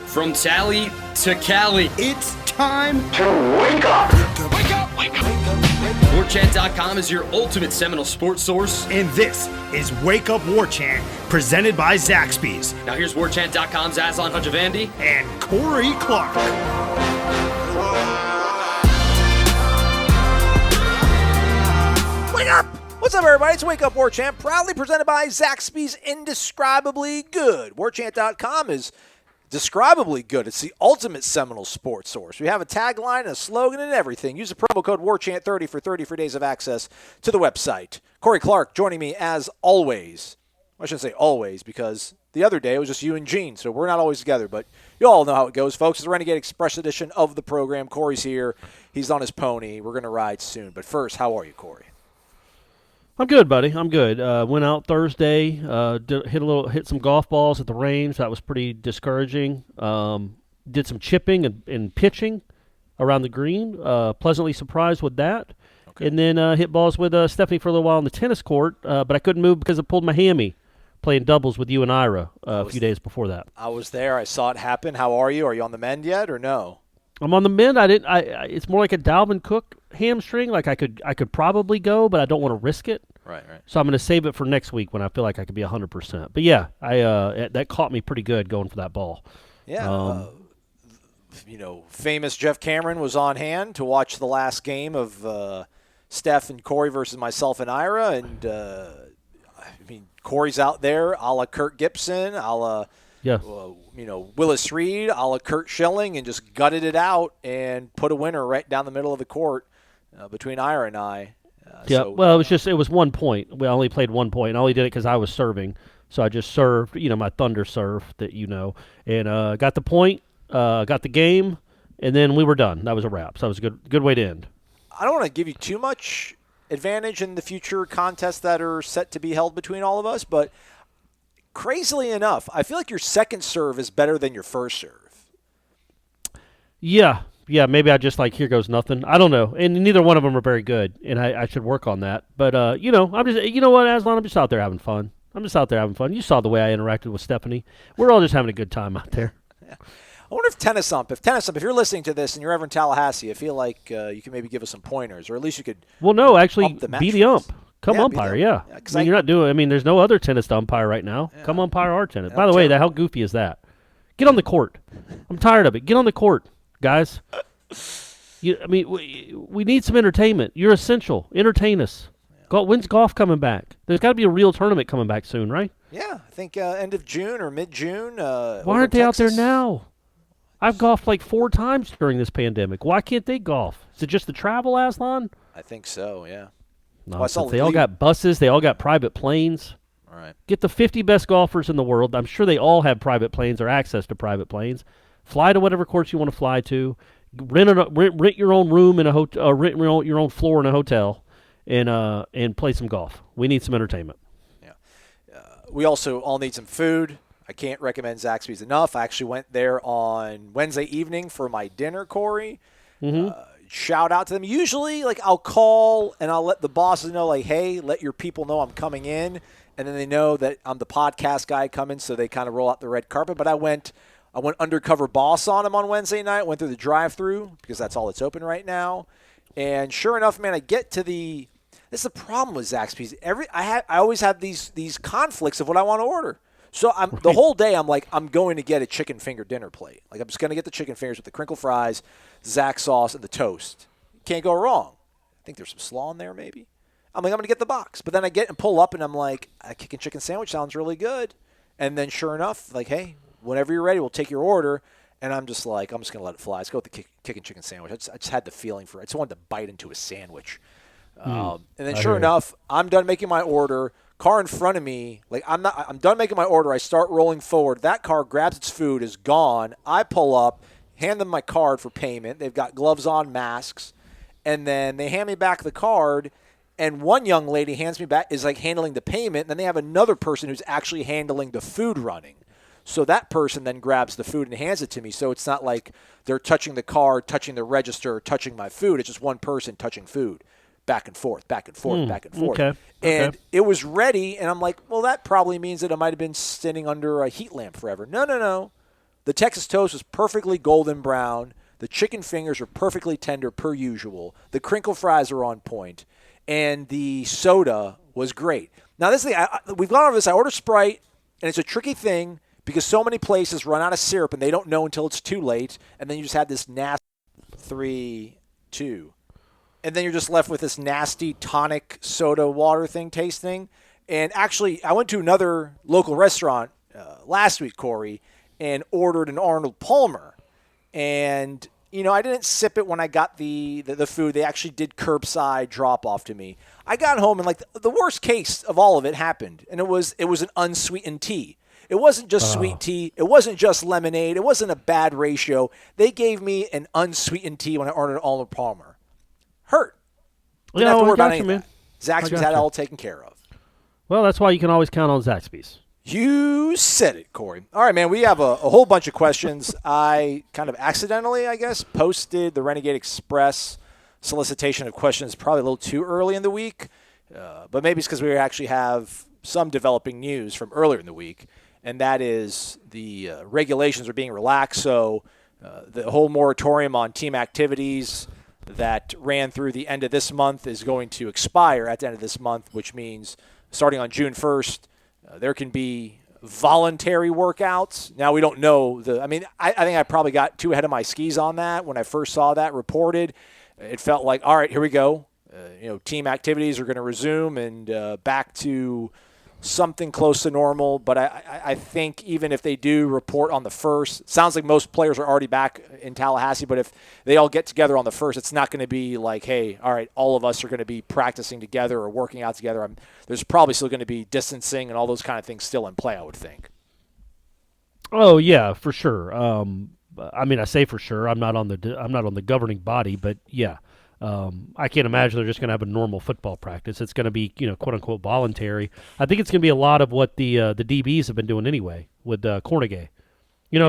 From Tally to Cali. It's time to wake up. Wake up! Wake up! Warchant.com is your ultimate Seminole sports source. And this is Wake Up Warchant, presented by Zaxby's. Now here's Warchant.com's Aslan Hajavandi and Corey Clark. Wake up! What's up, everybody? It's Wake Up Warchant, proudly presented by Zaxby's Indescribably Good. Warchant.com is describably good. It's the ultimate Seminole sports source. We have a tagline, a slogan, and everything. Use the promo code WARCHANT30 for 30 free days of access to the website. Corey Clark joining me as always. I shouldn't say always, because the other day it was just you and Gene, so we're not always together, but you all know how it goes, folks. It's the Renegade Express edition of the program. Corey's here. He's on his pony. We're going to ride soon. But first, how are you, Corey? I'm good, buddy. I'm good. Went out Thursday, hit some golf balls at the range. That was pretty discouraging. Did some chipping and pitching around the green. Pleasantly surprised with that. Okay. And then hit balls with Stephanie for a little while on the tennis court, but I couldn't move because I pulled my hammy playing doubles with you and Ira a few days before that. I was there. I saw it happen. How are you? Are you on the mend yet or no? I'm on the mend. It's more like a Dalvin Cook hamstring. Like I could probably go, but I don't want to risk it. Right. So I'm going to save it for next week when I feel like I could be 100%. But yeah, that caught me pretty good going for that ball. Yeah. Famous Jeff Cameron was on hand to watch the last game of Steph and Corey versus myself and Ira, and Corey's out there, a la Kurt Gibson, a la Willis Reed, a la Kurt Schilling, and just gutted it out and put a winner right down the middle of the court between Ira and I. It was 1 point. We only played 1 point. I only did it because I was serving. So I just served, my thunder serve that and got the point, got the game, and then we were done. That was a wrap. So that was a good way to end. I don't want to give you too much advantage in the future contests that are set to be held between all of us, but crazily enough, I feel like your second serve is better than your first serve. Yeah, maybe I just here goes nothing. I don't know. And neither one of them are very good, and I should work on that. But, I'm just, Aslan, I'm just out there having fun. You saw the way I interacted with Stephanie. We're all just having a good time out there. Yeah. I wonder if Tennis Ump, if you're listening to this and you're ever in Tallahassee, I feel like you can maybe give us some pointers, or at least you could be the ump. Come umpire, yeah. You're not doing, there's no other tennis to umpire right now. Yeah. Come umpire our tennis. By the way, how goofy is that? Get on the court. I'm tired of it. Get on the court. Guys, we need some entertainment. You're essential. Entertain us. Yeah. When's golf coming back? There's got to be a real tournament coming back soon, right? Yeah, I think end of June or mid-June. Why aren't they out there now? I've golfed 4 times during this pandemic. Why can't they golf? Is it just the travel, Aslan? I think so, yeah. No, they all got buses. They all got private planes. All right. Get the 50 best golfers in the world. I'm sure they all have private planes or access to private planes. Fly to whatever course you want to fly to. Rent your own room in a hotel. Rent your own floor in a hotel, and play some golf. We need some entertainment. Yeah. We also all need some food. I can't recommend Zaxby's enough. I actually went there on Wednesday evening for my dinner, Corey. Mm-hmm. Shout out to them. Usually, I'll call and I'll let the bosses know, hey, let your people know I'm coming in, and then they know that I'm the podcast guy coming, so they kind of roll out the red carpet. But I went undercover boss on him on Wednesday night, went through the drive-thru because that's all that's open right now. And sure enough, man, I get to this is the problem with Zaxby's. I always have these conflicts of what I want to order. So the whole day I'm I'm going to get a chicken finger dinner plate. I'm just going to get the chicken fingers with the crinkle fries, Zax sauce, and the toast. Can't go wrong. I think there's some slaw in there maybe. I'm going to get the box. But then I get and pull up and I'm a chicken sandwich sounds really good. And then sure enough, hey, whenever you're ready, we'll take your order. And I'm just I'm just going to let it fly. Let's go with the chicken sandwich. I just had the feeling for it. I just wanted to bite into a sandwich. And then sure enough, I'm done making my order. Car in front of me, I'm done making my order. I start rolling forward. That car grabs its food, is gone. I pull up, hand them my card for payment. They've got gloves on, masks. And then they hand me back the card. And one young lady hands me back, is handling the payment. And then they have another person who's actually handling the food running. So that person then grabs the food and hands it to me. So it's not like they're touching the card, touching the register, touching my food. It's just one person touching food. Back and forth, back and forth, back and forth. Okay. And it was ready, and I'm well, that probably means that it might have been sitting under a heat lamp forever. No. The Texas toast was perfectly golden brown. The chicken fingers are perfectly tender per usual. The crinkle fries are on point. And the soda was great. Now, this is we've gone over this. I ordered Sprite, and it's a tricky thing because so many places run out of syrup, and they don't know until it's too late. And then you just have this nasty 3-2. And then you're just left with this nasty tonic soda water thing tasting. And actually, I went to another local restaurant last week, Corey, and ordered an Arnold Palmer. And, I didn't sip it when I got the food. They actually did curbside drop off to me. I got home and the worst case of all of it happened. And it was an unsweetened tea. It wasn't just sweet tea. It wasn't just lemonade. It wasn't a bad ratio. They gave me an unsweetened tea when I ordered an Arnold Palmer. Hurt. Didn't have to worry about anything. Zaxby's had it all taken care of. Well, that's why you can always count on Zaxby's. You said it, Corey. All right, man, we have a whole bunch of questions. I kind of accidentally, I guess, posted the Renegade Express solicitation of questions probably a little too early in the week, but maybe it's because we actually have some developing news from earlier in the week, and that is the regulations are being relaxed, so the whole moratorium on team activities that ran through the end of this month is going to expire at the end of this month, which means starting on June 1st, there can be voluntary workouts. Now, we don't know. I think I probably got too ahead of my skis on that when I first saw that reported. It felt like, all right, here we go. Team activities are going to resume and back to something close to normal. But I think even if they do report on the 1st, it sounds like most players are already back in Tallahassee. But if they all get together on the 1st, it's not going to be like, hey, all right, all of us are going to be practicing together or working out together. There's probably still going to be distancing and all those kind of things still in play, I would think. Oh yeah, for sure. I say for sure. I'm not on the governing body, but yeah. I can't imagine they're just going to have a normal football practice. It's going to be, quote unquote, voluntary. I think it's going to be a lot of what the DBs have been doing anyway with Cornegay.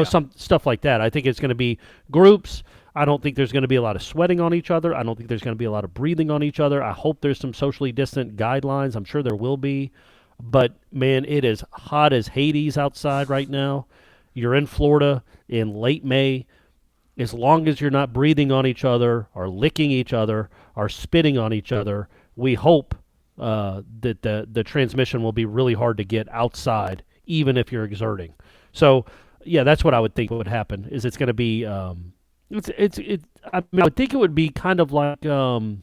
Some stuff like that. I think it's going to be groups. I don't think there's going to be a lot of sweating on each other. I don't think there's going to be a lot of breathing on each other. I hope there's some socially distant guidelines. I'm sure there will be. But, man, it is hot as Hades outside right now. You're in Florida in late May. As long as you're not breathing on each other or licking each other or spitting on each other, we hope that the transmission will be really hard to get outside, even if you're exerting. So, yeah, that's what I would think would happen. Is it's going to be I would think it would be kind of like PRPs,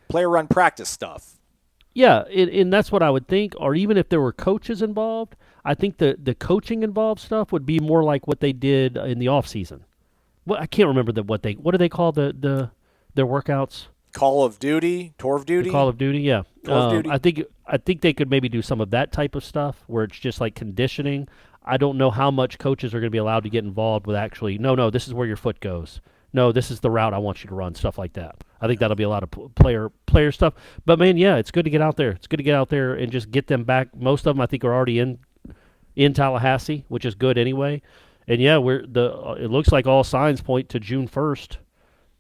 player-run practice stuff. Yeah, and that's what I would think. Or even if there were coaches involved, I think the coaching involved stuff would be more like what they did in the off season. Well, I can't remember what do they call their workouts? Call of Duty, Tour of Duty. Call of Duty, yeah. Tour of Duty. I think they could maybe do some of that type of stuff where it's just like conditioning. I don't know how much coaches are going to be allowed to get involved with actually. No, this is where your foot goes. No, this is the route I want you to run. Stuff like that. I think that'll be a lot of player stuff. But man, yeah, it's good to get out there. It's good to get out there and just get them back. Most of them, I think, are already in Tallahassee, which is good anyway. And yeah, it looks like all signs point to June 1st.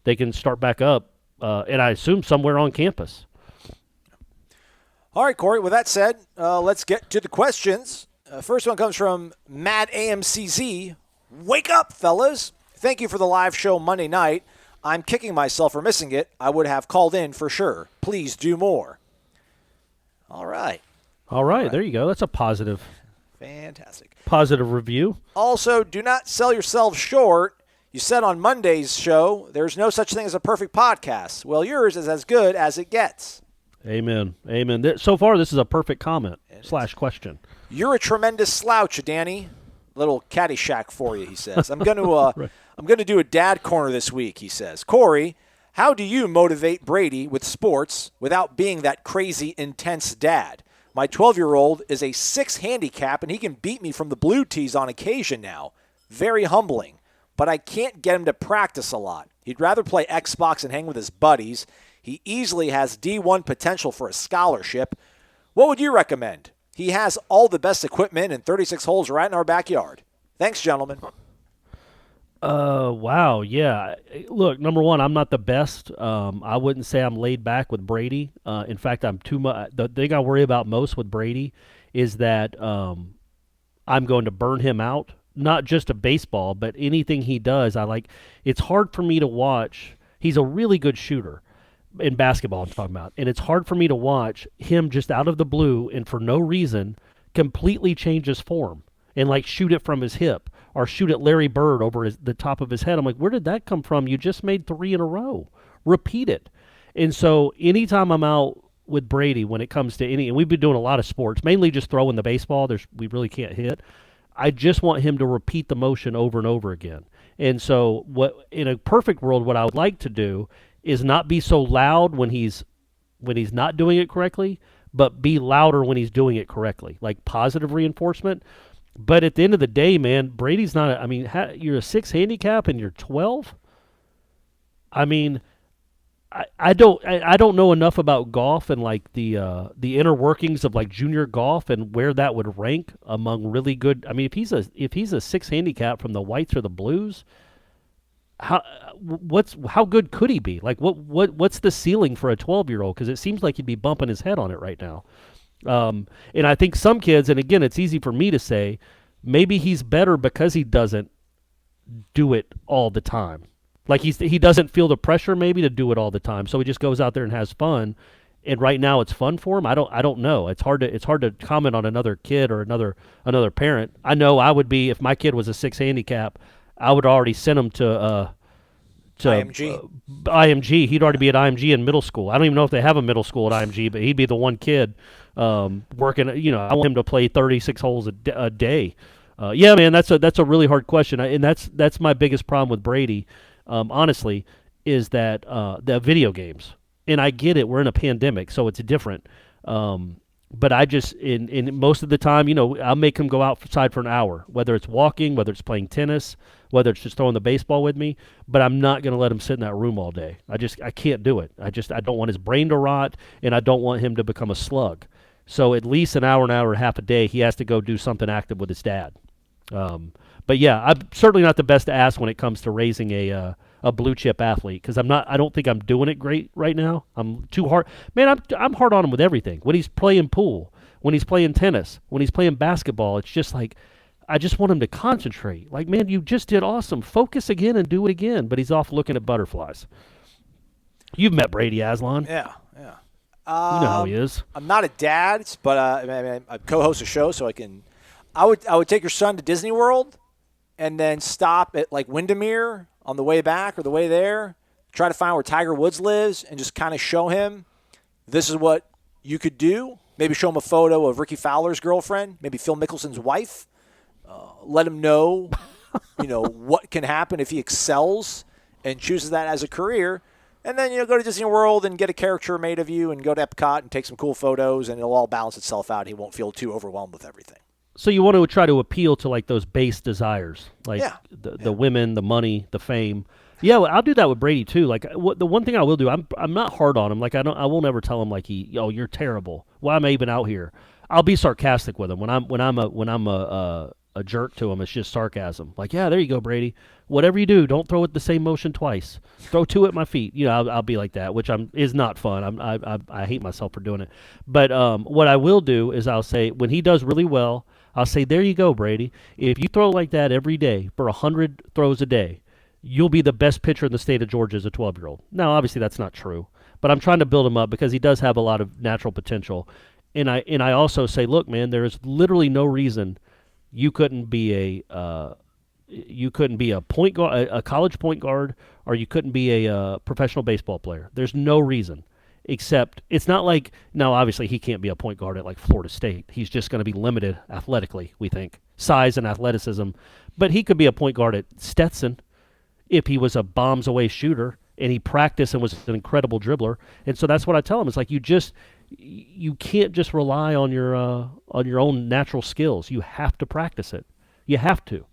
They can start back up, and I assume somewhere on campus. All right, Corey. With that said, let's get to the questions. First one comes from Matt AMCZ. Wake up, fellas. Thank you for the live show Monday night. I'm kicking myself for missing it. I would have called in for sure. Please do more. All right. All right. There you go. That's a positive. Fantastic. Positive review. Also, do not sell yourselves short. You said on Monday's show, there's no such thing as a perfect podcast. Well, yours is as good as it gets. Amen. So far, this is a perfect comment / question. You're a tremendous slouch, Danny. Little Caddyshack for you, he says. I'm going to Right. I'm going to do a dad corner this week, he says. Corey, how do you motivate Brady with sports without being that crazy, intense dad? My 12-year-old is a 6 handicap, and he can beat me from the blue tees on occasion now. Very humbling. But I can't get him to practice a lot. He'd rather play Xbox and hang with his buddies. He easily has D1 potential for a scholarship. What would you recommend? He has all the best equipment and 36 holes right in our backyard. Thanks, gentlemen. Wow, yeah. Look, number one, I'm not the best. I wouldn't say I'm laid back with Brady. In fact, I'm too much. The thing I worry about most with Brady is that I'm going to burn him out not just a baseball, but anything he does, I like. It's hard for me to watch. He's a really good shooter in basketball, I'm talking about. And it's hard for me to watch him just out of the blue and for no reason completely change his form and like shoot it from his hip or shoot at Larry Bird over the top of his head. I'm like, where did that come from? You just made 3 in a row. Repeat it. And so anytime I'm out with Brady when it comes to and we've been doing a lot of sports, mainly just throwing the baseball. We really can't hit. I just want him to repeat the motion over and over again. And so in a perfect world, what I would like to do is not be so loud when he's not doing it correctly, but be louder when he's doing it correctly, like positive reinforcement. But at the end of the day, man, Brady's not you're a 6 handicap and you're 12? I mean, I don't know enough about golf and like the inner workings of like junior golf and where that would rank among really good. I mean, if he's a 6 handicap from the whites or the blues, how good could he be? Like what's the ceiling for a 12-year-old? Because it seems like he'd be bumping his head on it right now. And I think some kids, and again, it's easy for me to say, maybe he's better because he doesn't do it all the time. Like he doesn't feel the pressure maybe to do it all the time, so he just goes out there and has fun. And right now it's fun for him. I don't know. It's hard to comment on another kid or another parent. I know I would be if my kid was a 6 handicap. I would already send him to IMG. IMG. He'd already be at IMG in middle school. I don't even know if they have a middle school at IMG, but he'd be the one kid working. I want him to play 36 holes a day. Yeah, man, that's a really hard question, and that's my biggest problem with Brady. Honestly, is that the video games. And I get it. We're in a pandemic, so it's different. But I just, in most of the time, I'll make him go outside for an hour, whether it's walking, whether it's playing tennis, whether it's just throwing the baseball with me. But I'm not going to let him sit in that room all day. I can't do it. I don't want his brain to rot, and I don't want him to become a slug. So at least an hour and a half a day, he has to go do something active with his dad. But yeah, I'm certainly not the best to ask when it comes to raising a blue chip athlete because I don't think I'm doing it great right now. I'm too hard. Man, I'm hard on him with everything. When he's playing pool, when he's playing tennis, when he's playing basketball, it's just like I just want him to concentrate. Like, man, you just did awesome. Focus again and do it again. But he's off looking at butterflies. You've met Brady Aslan. Yeah. You know how he is. I'm not a dad, but I co-host a show, so I would take your son to Disney World and then stop at like Windermere on the way back or the way there, try to find where Tiger Woods lives and just kind of show him this is what you could do. Maybe show him a photo of Ricky Fowler's girlfriend, maybe Phil Mickelson's wife. Let him know, what can happen if he excels and chooses that as a career. And then, go to Disney World and get a caricature made of you and go to Epcot and take some cool photos and it'll all balance itself out. He won't feel too overwhelmed with everything. So you want to try to appeal to like those base desires, like the women, the money, the fame. Yeah, well, I'll do that with Brady too. Like the one thing I will do, I'm not hard on him. Like I won't ever tell him like you're terrible. Why am I even out here? I'll be sarcastic with him when I'm a jerk to him. It's just sarcasm. Like, yeah, there you go, Brady. Whatever you do, don't throw it the same motion twice. Throw 2 at my feet. I'll be like that, which is not fun. I hate myself for doing it. But what I will do is I'll say when he does really well, I'll say, there you go, Brady. If you throw like that every day for 100 throws a day, you'll be the best pitcher in the state of Georgia as a 12-year-old. Now, obviously, that's not true, but I'm trying to build him up because he does have a lot of natural potential. And I also say, look, man, there is literally no reason you couldn't be a point guard, a college point guard, or you couldn't be a professional baseball player. There's no reason. Except it's not like, now obviously he can't be a point guard at like Florida State. He's just going to be limited athletically, we think. Size and athleticism. But he could be a point guard at Stetson if he was a bombs away shooter and he practiced and was an incredible dribbler. And so that's what I tell him. It's like you can't just rely on your own natural skills. You have to practice it. You have to.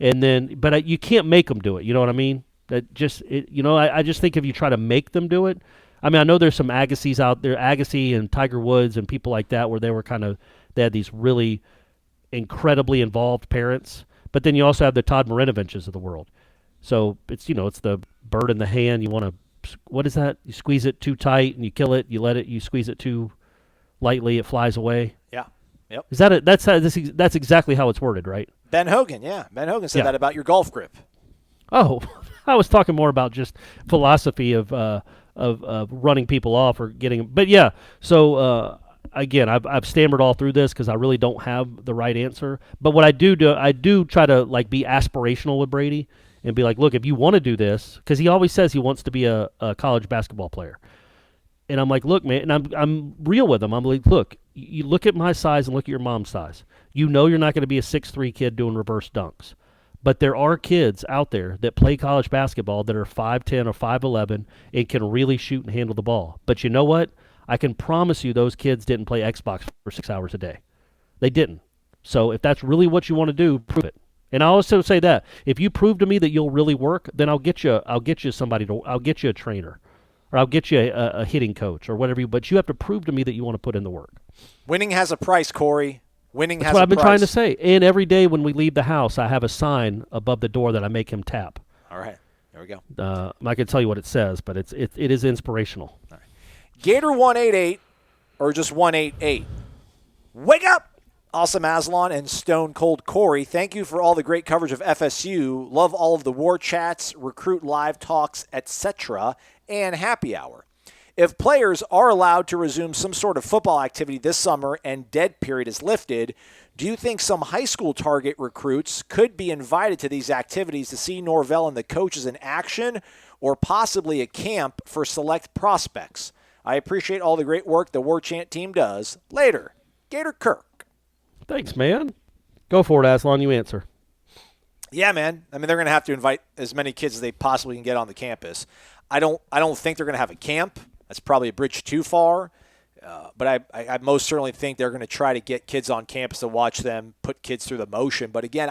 And then, but you can't make them do it. You know what I mean? I just think if you try to make them do it, I mean, I know there's some Agassi's out there, Agassi and Tiger Woods and people like that where they had these really incredibly involved parents. But then you also have the Todd Marinoviches of the world. So it's the bird in the hand. You want to, what is that? You squeeze it too tight and you kill it. You squeeze it too lightly, it flies away. Yeah. Yep. Is that that's exactly how it's worded, right? Ben Hogan, yeah. Ben Hogan said that about your golf grip. Oh, I was talking more about just philosophy of running people off or getting. But yeah, so again, I've stammered all through this because I really don't have the right answer. But what I do try to like be aspirational with Brady and be like, look, if you want to do this, because he always says he wants to be a college basketball player. And I'm like, look, man, and I'm real with him. I'm like, look, you look at my size and look at your mom's size. You know you're not going to be a 6'3" kid doing reverse dunks. But there are kids out there that play college basketball that are 5'10" or 5'11" and can really shoot and handle the ball. But you know what? I can promise you those kids didn't play Xbox for 6 hours a day. They didn't. So if that's really what you want to do, prove it. And I also say that if you prove to me that you'll really work, then I'll get you a trainer. Or I'll get you a hitting coach or whatever. But you have to prove to me that you want to put in the work. Winning has a price, Corey. Winning has a price. That's what I've been trying to say. And every day when we leave the house, I have a sign above the door that I make him tap. All right. There we go. I can tell you what it says, but it is inspirational. All right. Gator 188 or just 188. Wake up! Awesome Aslan and Stone Cold Corey, thank you for all the great coverage of FSU. Love all of the war chats, recruit live talks, etc., and happy hour. If players are allowed to resume some sort of football activity this summer and dead period is lifted, do you think some high school target recruits could be invited to these activities to see Norvell and the coaches in action, or possibly a camp for select prospects? I appreciate all the great work the Warchant team does. Later, Gator Kirk. Thanks, man. Go for it, Aslan. You answer. Yeah, man. I mean, they're going to have to invite as many kids as they possibly can get on the campus. I don't think they're going to have a camp. That's probably a bridge too far. But I most certainly think they're going to try to get kids on campus to watch them put kids through the motion. But again,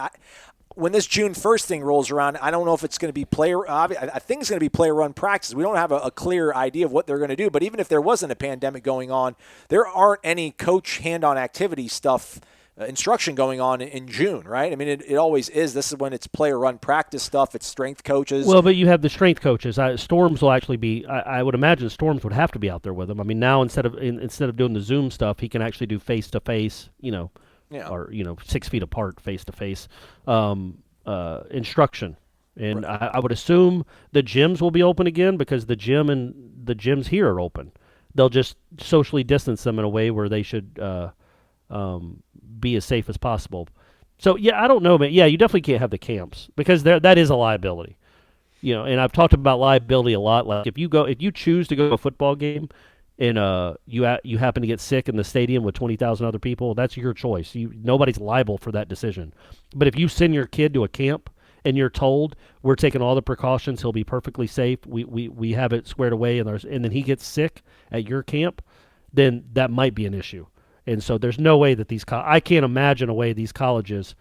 when this June 1st thing rolls around, I don't know if it's going to be player. I think it's going to be player-run practice. We don't have a clear idea of what they're going to do. But even if there wasn't a pandemic going on, there aren't any coach hand-on activity stuff. Instruction going on in June, right? I mean, it always is. This is when it's player-run practice stuff. It's strength coaches. Well, but you have the strength coaches. Storms will actually be. I would imagine Storms would have to be out there with them. I mean, now instead of doing the Zoom stuff, he can actually do face-to-face. Or 6 feet apart, face-to-face instruction. And right. I would assume the gyms will be open again because the gyms here are open. They'll just socially distance them in a way where they should. Be as safe as possible. So yeah, I don't know, but yeah, you definitely can't have the camps because that is a liability. And I've talked about liability a lot. Like if you choose to go to a football game and you happen to get sick in the stadium with 20,000 other people, that's your choice. Nobody's liable for that decision. But if you send your kid to a camp and you're told we're taking all the precautions, he'll be perfectly safe, we have it squared away, and then he gets sick at your camp, then that might be an issue. And so there's no way that I can't imagine a way these colleges,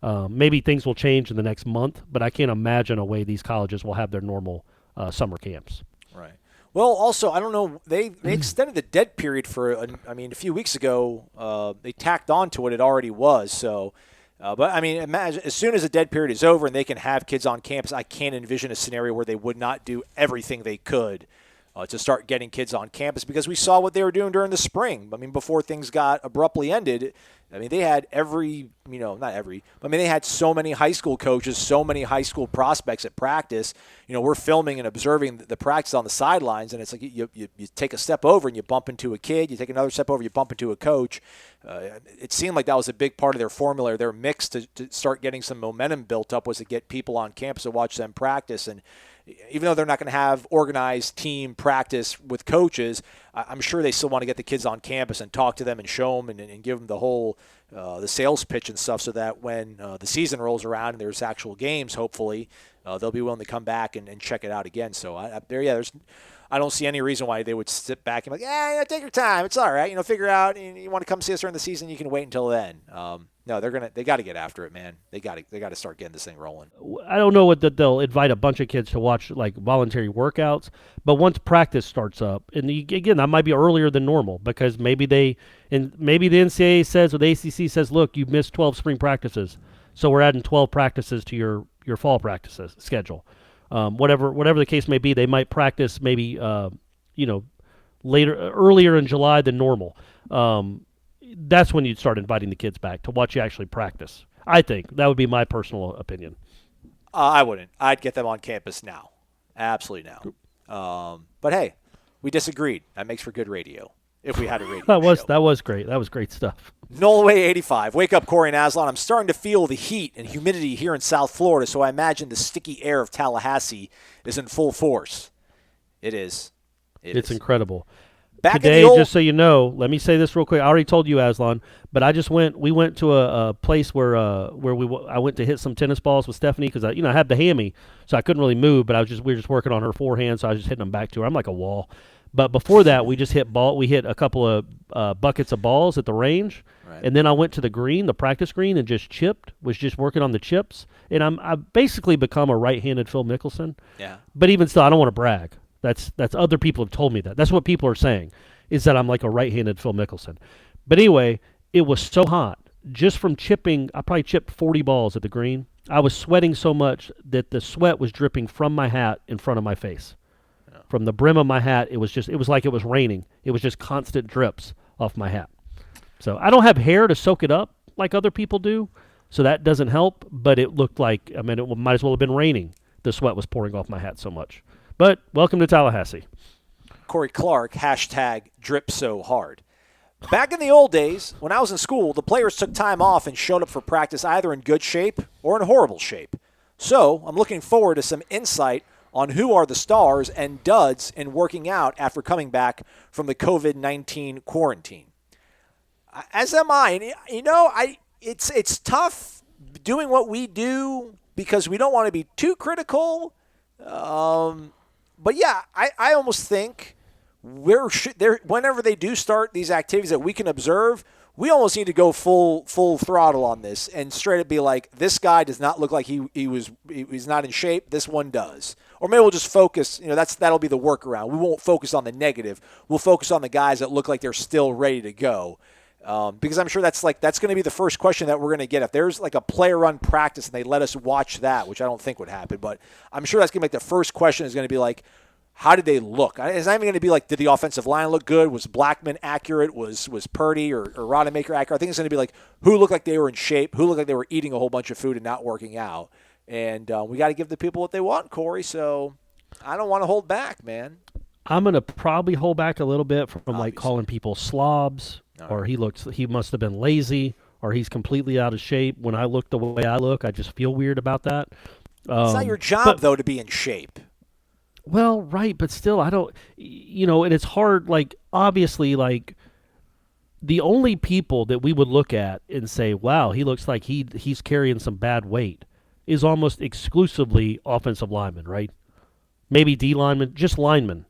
maybe things will change in the next month, but I can't imagine a way these colleges will have their normal summer camps. Right. Well, also, I don't know, they extended the dead period for, a few weeks ago, they tacked on to what it already was. So, but I mean, imagine as soon as the dead period is over and they can have kids on campus, I can't envision a scenario where they would not do everything they could to start getting kids on campus, because we saw what they were doing during the spring. I mean, before things got abruptly ended, I mean, they had they had so many high school coaches, so many high school prospects at practice. We're filming and observing the practice on the sidelines, and it's like you take a step over and you bump into a kid. You take another step over, you bump into a coach. It seemed like that was a big part of their formula, their mix to start getting some momentum built up, was to get people on campus to watch them practice. And even though they're not going to have organized team practice with coaches, I'm sure they still want to get the kids on campus and talk to them and show them and give them the whole the sales pitch and stuff, so that when the season rolls around and there's actual games, hopefully, they'll be willing to come back and check it out again. So I don't see any reason why they would sit back and be like, take your time. It's all right. Figure out. You want to come see us during the season, you can wait until then. No, they got to get after it, man. They got to start getting this thing rolling. I don't know that they'll invite a bunch of kids to watch like voluntary workouts, but once practice starts up, and again, that might be earlier than normal because maybe the NCAA says or the ACC says, look, you've missed 12 spring practices, so we're adding 12 practices to your fall practices schedule. Whatever the case may be, they might practice maybe earlier in July than normal. that's when you'd start inviting the kids back to watch you actually practice. I think that would be my personal opinion. I wouldn't. I'd get them on campus now. Absolutely now. But hey, we disagreed. That makes for good radio. If we had a radio show. That was great. That was great stuff. Nolway 85. Wake up, Corey and Aslan. I'm starting to feel the heat and humidity here in South Florida, so I imagine the sticky air of Tallahassee is in full force. It is. It's incredible. Back Today, just so you know, let me say this real quick. I already told you, Aslan, but we went to a place where I went to hit some tennis balls with Stephanie because I had the hammy, so I couldn't really move, but we were just working on her forehand, so I was just hitting them back to her. I'm like a wall. But before that, we just hit a couple of buckets of balls at the range, right. And then I went to the green, the practice green, and just was just working on the chips. And I've basically become a right-handed Phil Mickelson. Yeah. But even still, I don't want to brag. That's other people have told me that. That's what people are saying, is that I'm like a right-handed Phil Mickelson. But anyway, it was so hot. Just from chipping, I probably chipped 40 balls at the green. I was sweating so much that the sweat was dripping from my hat in front of my face. Yeah. From the brim of my hat, it was like it was raining. It was just constant drips off my hat. So I don't have hair to soak it up like other people do, so that doesn't help. But it looked like, it might as well have been raining. The sweat was pouring off my hat so much. But welcome to Tallahassee. Corey Clark, #DripSoHard. Back in the old days, when I was in school, the players took time off and showed up for practice either in good shape or in horrible shape. So I'm looking forward to some insight on who are the stars and duds in working out after coming back from the COVID-19 quarantine. As am I. And, it's tough doing what we do because we don't want to be too critical. But yeah, I almost think whenever they do start these activities that we can observe, we almost need to go full throttle on this and straight up be like, this guy does not look like he's not in shape. This one does. Or maybe we'll just focus. That'll be the workaround. We won't focus on the negative. We'll focus on the guys that look like they're still ready to go. Because I'm sure that's going to be the first question that we're going to get. If there's like a player-run practice and they let us watch that, which I don't think would happen, but I'm sure that's going to be like the first question is going to be like, how did they look? It's not even going to be like, did the offensive line look good? Was Blackman accurate? Was Purdy or Rodemaker accurate? I think it's going to be like, who looked like they were in shape? Who looked like they were eating a whole bunch of food and not working out? And we got to give the people what they want, Corey, so I don't want to hold back, man. I'm going to probably hold back a little bit from like calling people slobs. Or he must have been lazy, or he's completely out of shape. When I look the way I look, I just feel weird about that. It's not your job, though, to be in shape. Well, right, but still, I don't, and it's hard, like, obviously, like, the only people that we would look at and say, wow, he looks like he's carrying some bad weight is almost exclusively offensive linemen, right? Maybe D linemen, just linemen.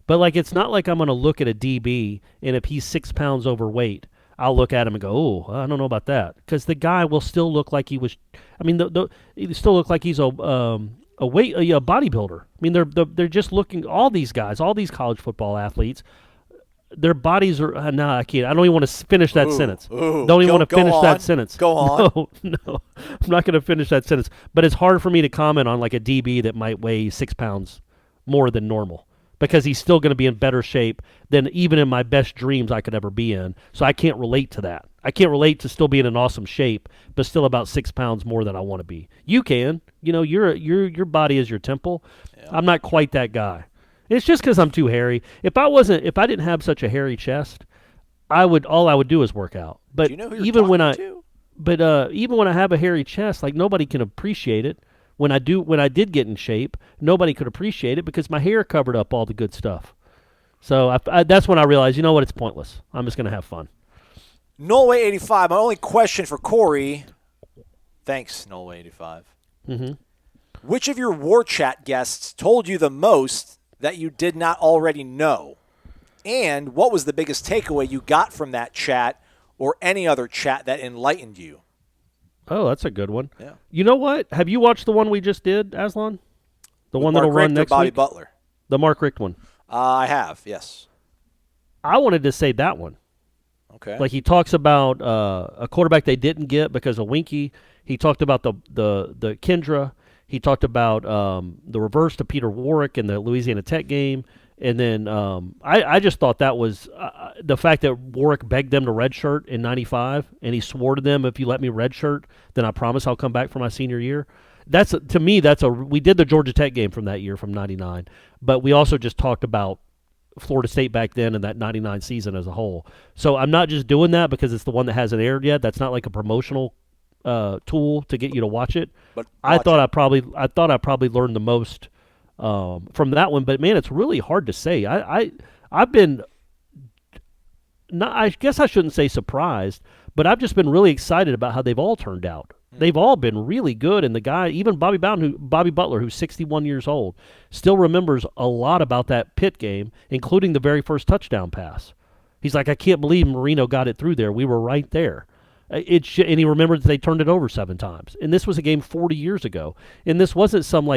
But, like, it's not like I'm going to look at a DB, and if he's 6 pounds overweight, I'll look at him and go, oh, I don't know about that. Because the guy will still look like he was – he still look like he's a bodybuilder. I mean, they're just looking – all these guys, all these college football athletes, their bodies are I can't. I don't even want to finish that sentence. Don't even want to finish that sentence. Go on. No. I'm not going to finish that sentence. But it's hard for me to comment on, like, a DB that might weigh 6 pounds more than normal. Because he's still going to be in better shape than even in my best dreams I could ever be in. So I can't relate to that. I can't relate to still being in awesome shape, but still about 6 pounds more than I want to be. You can. Your body is your temple. Yeah. I'm not quite that guy. It's just because I'm too hairy. If I didn't have such a hairy chest, all I would do is work out. But do you know who you're talking to? But even when I have a hairy chest, like, nobody can appreciate it. When I did get in shape, nobody could appreciate it because my hair covered up all the good stuff. So that's when I realized, you know what, it's pointless. I'm just going to have fun. Nolway 85, my only question for Corey. Thanks, Nolway 85. Mm-hmm. Which of your Warchant guests told you the most that you did not already know? And what was the biggest takeaway you got from that chat or any other chat that enlightened you? Oh, that's a good one. Yeah. You know what? Have you watched the one we just did, Aslan? The one that'll run next Bobby week? Butler. The Mark Richt one. I have, yes. I wanted to say that one. Okay. Like, he talks about a quarterback they didn't get because of Winky. He talked about the Kendra. He talked about the reverse to Peter Warwick in the Louisiana Tech game. And then I just thought that was the fact that Warwick begged them to redshirt in '95, and he swore to them, if you let me redshirt, then I promise I'll come back for my senior year. To me, we did the Georgia Tech game from that year, from '99, but we also just talked about Florida State back then and that '99 season as a whole. So I'm not just doing that because it's the one that hasn't aired yet. That's not like a promotional tool to get you to watch it. But I thought I probably learned the most from that one. But man, it's really hard to say. I've been not. I guess I shouldn't say surprised, but I've just been really excited about how they've all turned out. They've all been really good, and the guy, even Bobby Butler, who's 61 years old, still remembers a lot about that Pitt game, including the very first touchdown pass. He's like, I can't believe Marino got it through there. We were right there. And he remembers they turned it over 7 times. And this was a game 40 years ago. And this wasn't some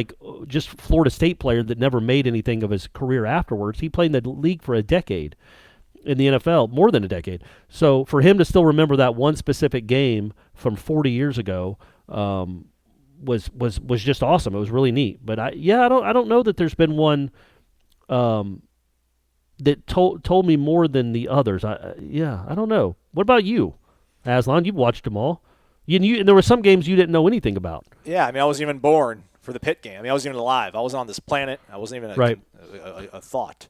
just Florida State player that never made anything of his career afterwards. He played in the league for a decade. In the NFL, more than a decade. So for him to still remember that one specific game from 40 years ago was just awesome. It was really neat. But I don't know that there's been one that told me more than the others. I don't know. What about you, Aslan? You've watched them all. And there were some games you didn't know anything about. Yeah, I mean, I wasn't even born for the Pitt game. I mean, I wasn't even alive. I wasn't on this planet. I wasn't even a thought.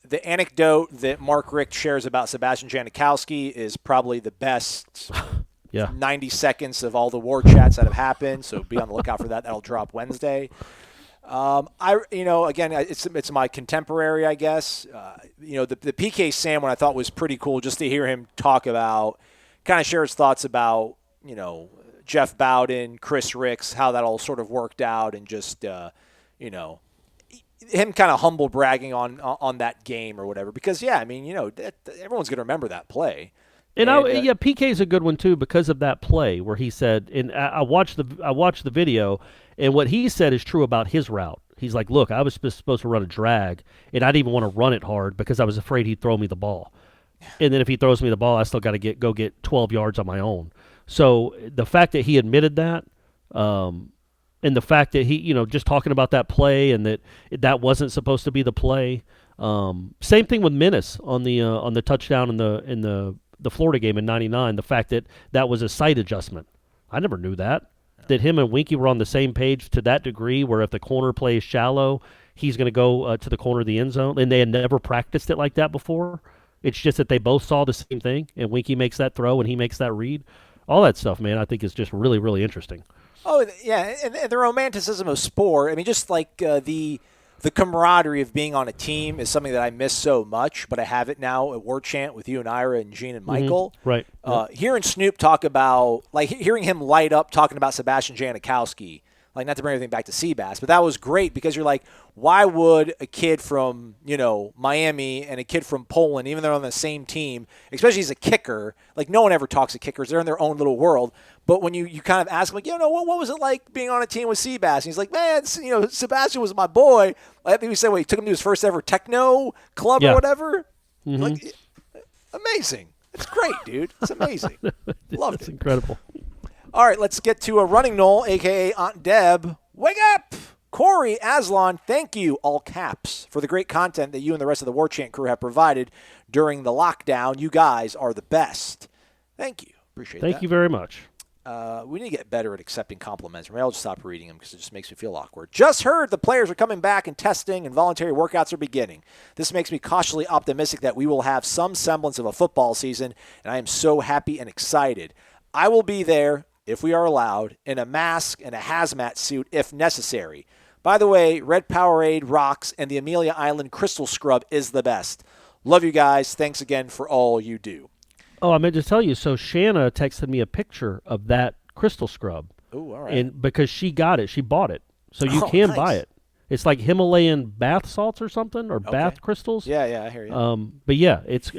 The anecdote that Mark Richt shares about Sebastian Janikowski is probably the best 90 seconds of all the war chats that have happened, so be on the lookout for that. That'll drop Wednesday. Again, it's my contemporary, I guess. The PK Sam one I thought was pretty cool just to hear him talk about, kind of share his thoughts about, Jeff Bowden, Chris Ricks, how that all sort of worked out, and just, him kind of humble bragging on that game or whatever, because everyone's going to remember that play. And PK's a good one too because of that play where he said, and I watched the video, and what he said is true about his route. He's like, look, I was supposed to run a drag, and I didn't even want to run it hard because I was afraid he'd throw me the ball. And then if he throws me the ball, I still got to go get 12 yards on my own. So the fact that he admitted that, and the fact that he, just talking about that play and that wasn't supposed to be the play. Same thing with Menace on the touchdown in the Florida game in '99. The fact that was a sight adjustment. I never knew that. That him and Winky were on the same page to that degree, where if the corner plays shallow, he's going to go to the corner of the end zone, and they had never practiced it like that before. It's just that they both saw the same thing, and Winky makes that throw and he makes that read. All that stuff, man, I think is just really, really interesting. Oh, yeah, and the romanticism of sport. I mean, just like the camaraderie of being on a team is something that I miss so much, but I have it now at Warchant with you and Ira and Gene and Michael. Mm-hmm. Right. Hearing Snoop talk about, hearing him light up talking about Sebastian Janikowski, not to bring everything back to Seabass, but that was great because you're like, why would a kid from, Miami and a kid from Poland, even though they're on the same team, especially as a kicker, no one ever talks to kickers. They're in their own little world. But when you kind of ask him, what was it like being on a team with Seabass? And he's like, man, Sebastian was my boy. I think we said, he took him to his first ever techno club or whatever. Mm-hmm. Amazing. It's great, dude. It's amazing. Loved it. It's incredible. All right, let's get to a Running Knoll, a.k.a. Aunt Deb. Wake up! Corey, Aslan, thank you, all caps, for the great content that you and the rest of the Warchant crew have provided during the lockdown. You guys are the best. Thank you. Appreciate that. Thank you very much. We need to get better at accepting compliments. Maybe I'll just stop reading them because it just makes me feel awkward. Just heard the players are coming back and testing and voluntary workouts are beginning. This makes me cautiously optimistic that we will have some semblance of a football season, and I am so happy and excited. I will be there, if we are allowed, in a mask and a hazmat suit if necessary. By the way, Red Powerade rocks, and the Amelia Island Crystal Scrub is the best. Love you guys. Thanks again for all you do. Oh, I meant to tell you, so Shanna texted me a picture of that Crystal Scrub. Oh, all right. And because she got it, she bought it. So you can buy it. It's like Himalayan bath salts or something, or bath crystals. Yeah, I hear you. But yeah, if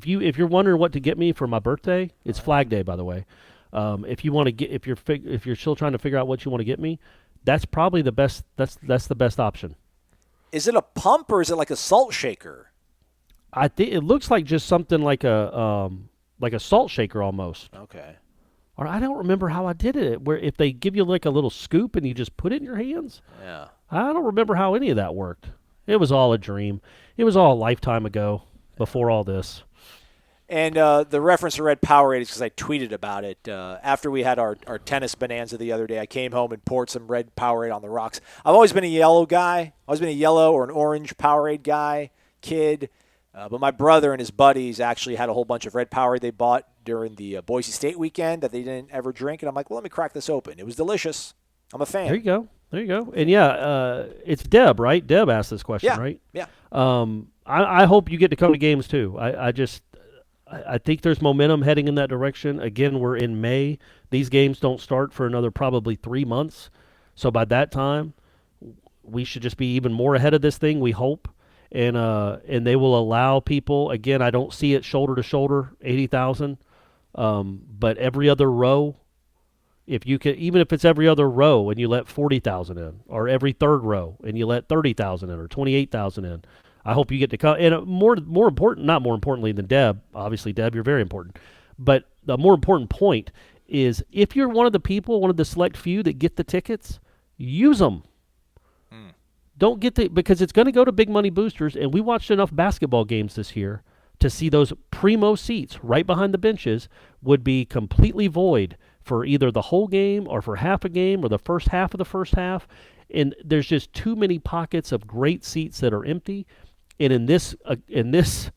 you're wondering what to get me for my birthday, it's Flag Day, by the way. If you're still trying to figure out what you want to get me, that's probably the best. That's the best option. Is it a pump or is it like a salt shaker? I think it looks like just something like a salt shaker almost. Okay. Or I don't remember how I did it. Where if they give you like a little scoop and you just put it in your hands. Yeah. I don't remember how any of that worked. It was all a dream. It was all a lifetime ago before all this. And the reference to red Powerade is because I tweeted about it. After we had our tennis bonanza the other day, I came home and poured some red Powerade on the rocks. I've always been a yellow guy. I've always been a yellow or an orange Powerade guy, kid. But my brother and his buddies actually had a whole bunch of red Powerade they bought during the Boise State weekend that they didn't ever drink. And I'm like, well, let me crack this open. It was delicious. I'm a fan. There you go. And yeah, it's Deb, right? Deb asked this question, right? Yeah. I hope you get to come to games too. I think there's momentum heading in that direction. Again, we're in May. These games don't start for another probably 3 months. So by that time, we should just be even more ahead of this thing, we hope. And they will allow people, again, I don't see it shoulder to shoulder, 80,000. But every other row, if you can, even if it's every other row and you let 40,000 in, or every third row and you let 30,000 in, or 28,000 in, I hope you get to come. And more important, not more importantly than Deb, obviously, Deb, you're very important. But the more important point is if you're one of the people, one of the select few that get the tickets, use them. Don't get because it's going to go to big money boosters. And we watched enough basketball games this year to see those primo seats right behind the benches would be completely void for either the whole game or for half a game or the first half of the first half. And there's just too many pockets of great seats that are empty. And in this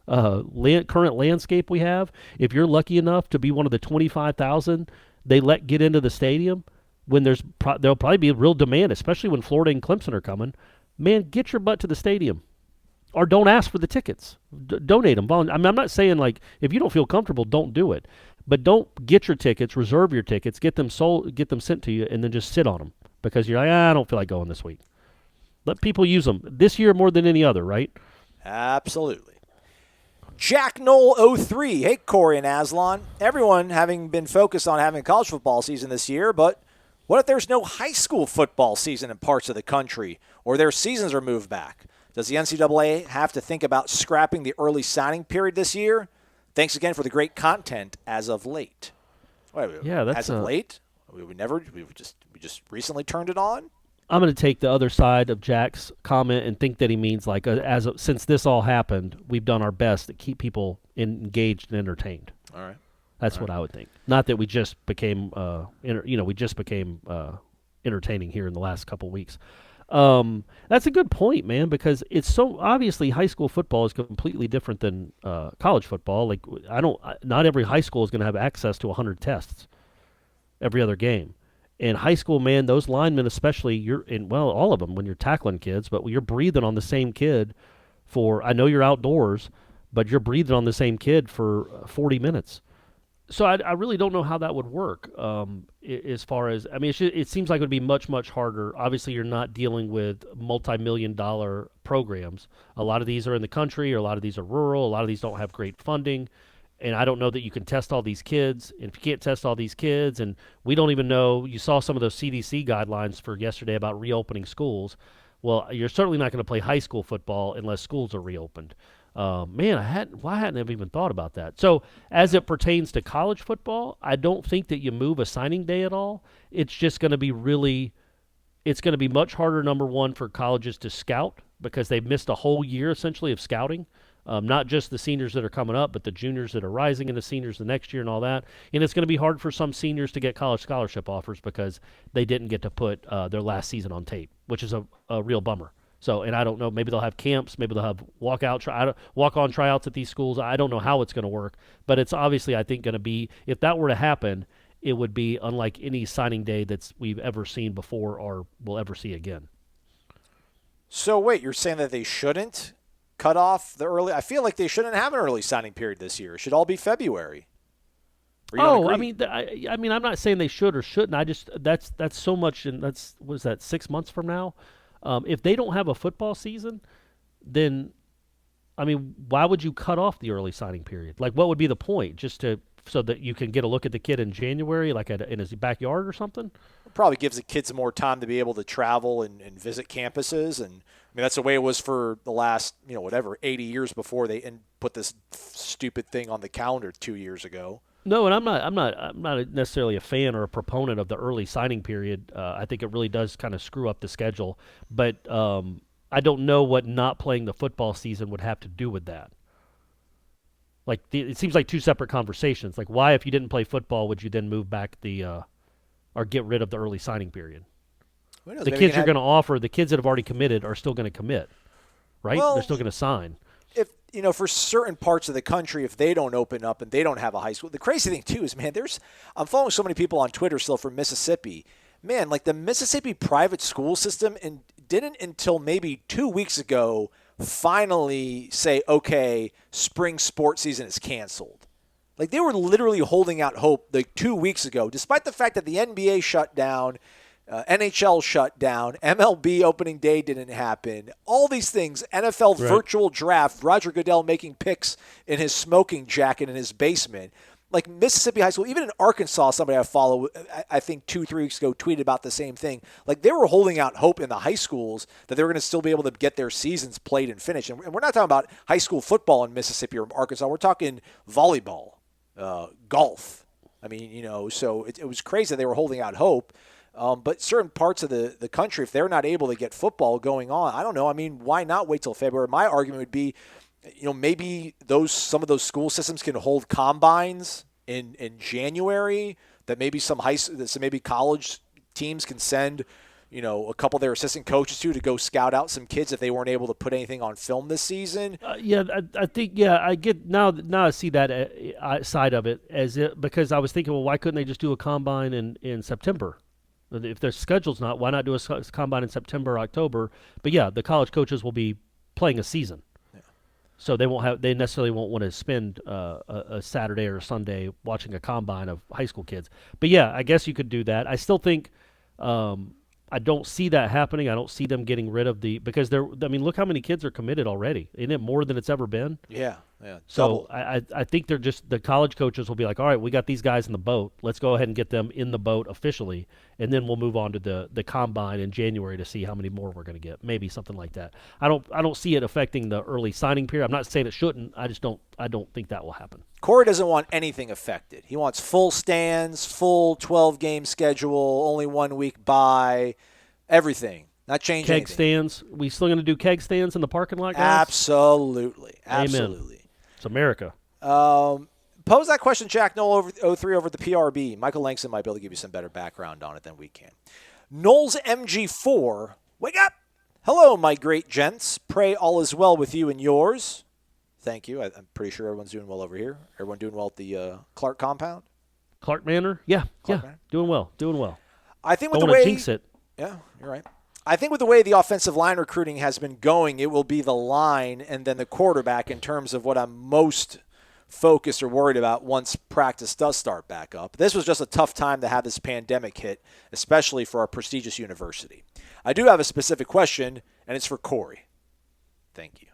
current landscape we have, if you're lucky enough to be one of the 25,000 they let get into the stadium, when there'll probably be real demand, especially when Florida and Clemson are coming, man, get your butt to the stadium. Or don't ask for the tickets. Donate them. I'm not saying, like, if you don't feel comfortable, don't do it. But don't get your tickets, reserve your tickets, get them sent to you, and then just sit on them. Because you're like, I don't feel like going this week. Let people use them. This year more than any other, right? Absolutely. Jack Knoll 03. Hey, Corey and Aslan. Everyone having been focused on having a college football season this year, but what if there's no high school football season in parts of the country, or their seasons are moved back? Does the NCAA have to think about scrapping the early signing period this year? Thanks again for the great content as of late. Wait, yeah, that's as of late? We just recently turned it on? I'm going to take the other side of Jack's comment and think that he means like since this all happened, we've done our best to keep people engaged and entertained. All right. That's what I would think. Not that we just became entertaining here in the last couple weeks. That's a good point, man, because it's so obviously high school football is completely different than college football. Like not every high school is going to have access to 100 tests every other game. In high school, man, those linemen, especially, all of them when you're tackling kids, but you're breathing on the same kid I know you're outdoors, but you're breathing on the same kid for 40 minutes. So I really don't know how that would work as far as, I mean, it seems like it would be much, much harder. Obviously, you're not dealing with multi-million-dollar programs. A lot of these are in the country, or a lot of these are rural. A lot of these don't have great funding. And I don't know that you can test all these kids. And if you can't test all these kids, and we don't even know, you saw some of those CDC guidelines for yesterday about reopening schools. Well, you're certainly not going to play high school football unless schools are reopened. Man, I hadn't even thought about that. So as it pertains to college football, I don't think that you move a signing day at all. It's just going to be it's going to be much harder, number one, for colleges to scout because they've missed a whole year essentially of scouting. Not just the seniors that are coming up, but the juniors that are rising and the seniors the next year and all that. And it's going to be hard for some seniors to get college scholarship offers because they didn't get to put their last season on tape, which is a real bummer. So, and I don't know, maybe they'll have camps, maybe they'll have walk-on tryouts at these schools. I don't know how it's going to work, but it's obviously, I think, going to be, if that were to happen, it would be unlike any signing day we've ever seen before or will ever see again. So wait, you're saying that they shouldn't cut off the early? I feel like they shouldn't have an early signing period this year. It should all be February. I mean, I'm not saying they should or shouldn't. I just that's so much, and what is that 6 months from now? If they don't have a football season, then, I mean, why would you cut off the early signing period? Like, what would be the point? So that you can get a look at the kid in January, like in his backyard or something? It probably gives the kids more time to be able to travel and visit campuses. And I mean, that's the way it was for the last, 80 years before they put this stupid thing on the calendar 2 years ago. No, and I'm not necessarily a fan or a proponent of the early signing period. I think it really does kind of screw up the schedule. But I don't know what not playing the football season would have to do with that. Like it seems like two separate conversations. Like why, if you didn't play football, would you then move back or get rid of the early signing period? The kids you're going to offer, the kids that have already committed are still going to commit, right? Well, they're still going to sign. If for certain parts of the country, if they don't open up and they don't have a high school, the crazy thing too is, man, I'm following so many people on Twitter still from Mississippi. Man, like the Mississippi private school system didn't until maybe 2 weeks ago finally say, okay, spring sports season is canceled. Like they were literally holding out hope like 2 weeks ago, despite the fact that the NBA shut down, NHL shut down, MLB opening day didn't happen, all these things, NFL virtual draft, Roger Goodell making picks in his smoking jacket in his basement. Like Mississippi high school, even in Arkansas, somebody I follow, I think 2-3 weeks ago, tweeted about the same thing. Like they were holding out hope in the high schools that they were going to still be able to get their seasons played and finished. And we're not talking about high school football in Mississippi or Arkansas. We're talking volleyball, golf. I mean, so it was crazy that they were holding out hope. But certain parts of the country, if they're not able to get football going on, I don't know. I mean, why not wait till February? My argument would be, maybe some of those school systems can hold combines in January. That maybe maybe college teams can send, a couple of their assistant coaches to go scout out some kids if they weren't able to put anything on film this season. I think I get now I see that side of it because I was thinking, well, why couldn't they just do a combine in September? If their schedule's not, why not do a combine in September, October? But yeah, the college coaches will be playing a season. So they necessarily won't want to spend a Saturday or a Sunday watching a combine of high school kids. But yeah, I guess you could do that. I still think I don't see that happening. I don't see them getting rid of because look how many kids are committed already. Isn't it more than it's ever been? Yeah. So I think they're just the college coaches will be like, all right, we got these guys in the boat. Let's go ahead and get them in the boat officially, and then we'll move on to the combine in January to see how many more we're going to get. Maybe something like that. I don't see it affecting the early signing period. I'm not saying it shouldn't. I don't think that will happen. Corey doesn't want anything affected. He wants full stands, full 12-game schedule, only 1 week bye, everything. Not changing keg anything. Stands. We still going to do keg stands in the parking lot, guys? Absolutely. Amen. It's America. Pose that question, Jack Noel 03 over at the PRB. Michael Langston might be able to give you some better background on it than we can. Knowles MG4, wake up. Hello, my great gents. Pray all is well with you and yours. Thank you. I'm pretty sure everyone's doing well over here. Everyone doing well at the Clark compound? Clark Manor? Yeah. Manor? Doing well. I think with Don't the way jinx it. Yeah, you're right. I think with the way the offensive line recruiting has been going, it will be the line and then the quarterback in terms of what I'm most focused or worried about once practice does start back up. This was just a tough time to have this pandemic hit, especially for our prestigious university. I do have a specific question, and it's for Corey. Thank you.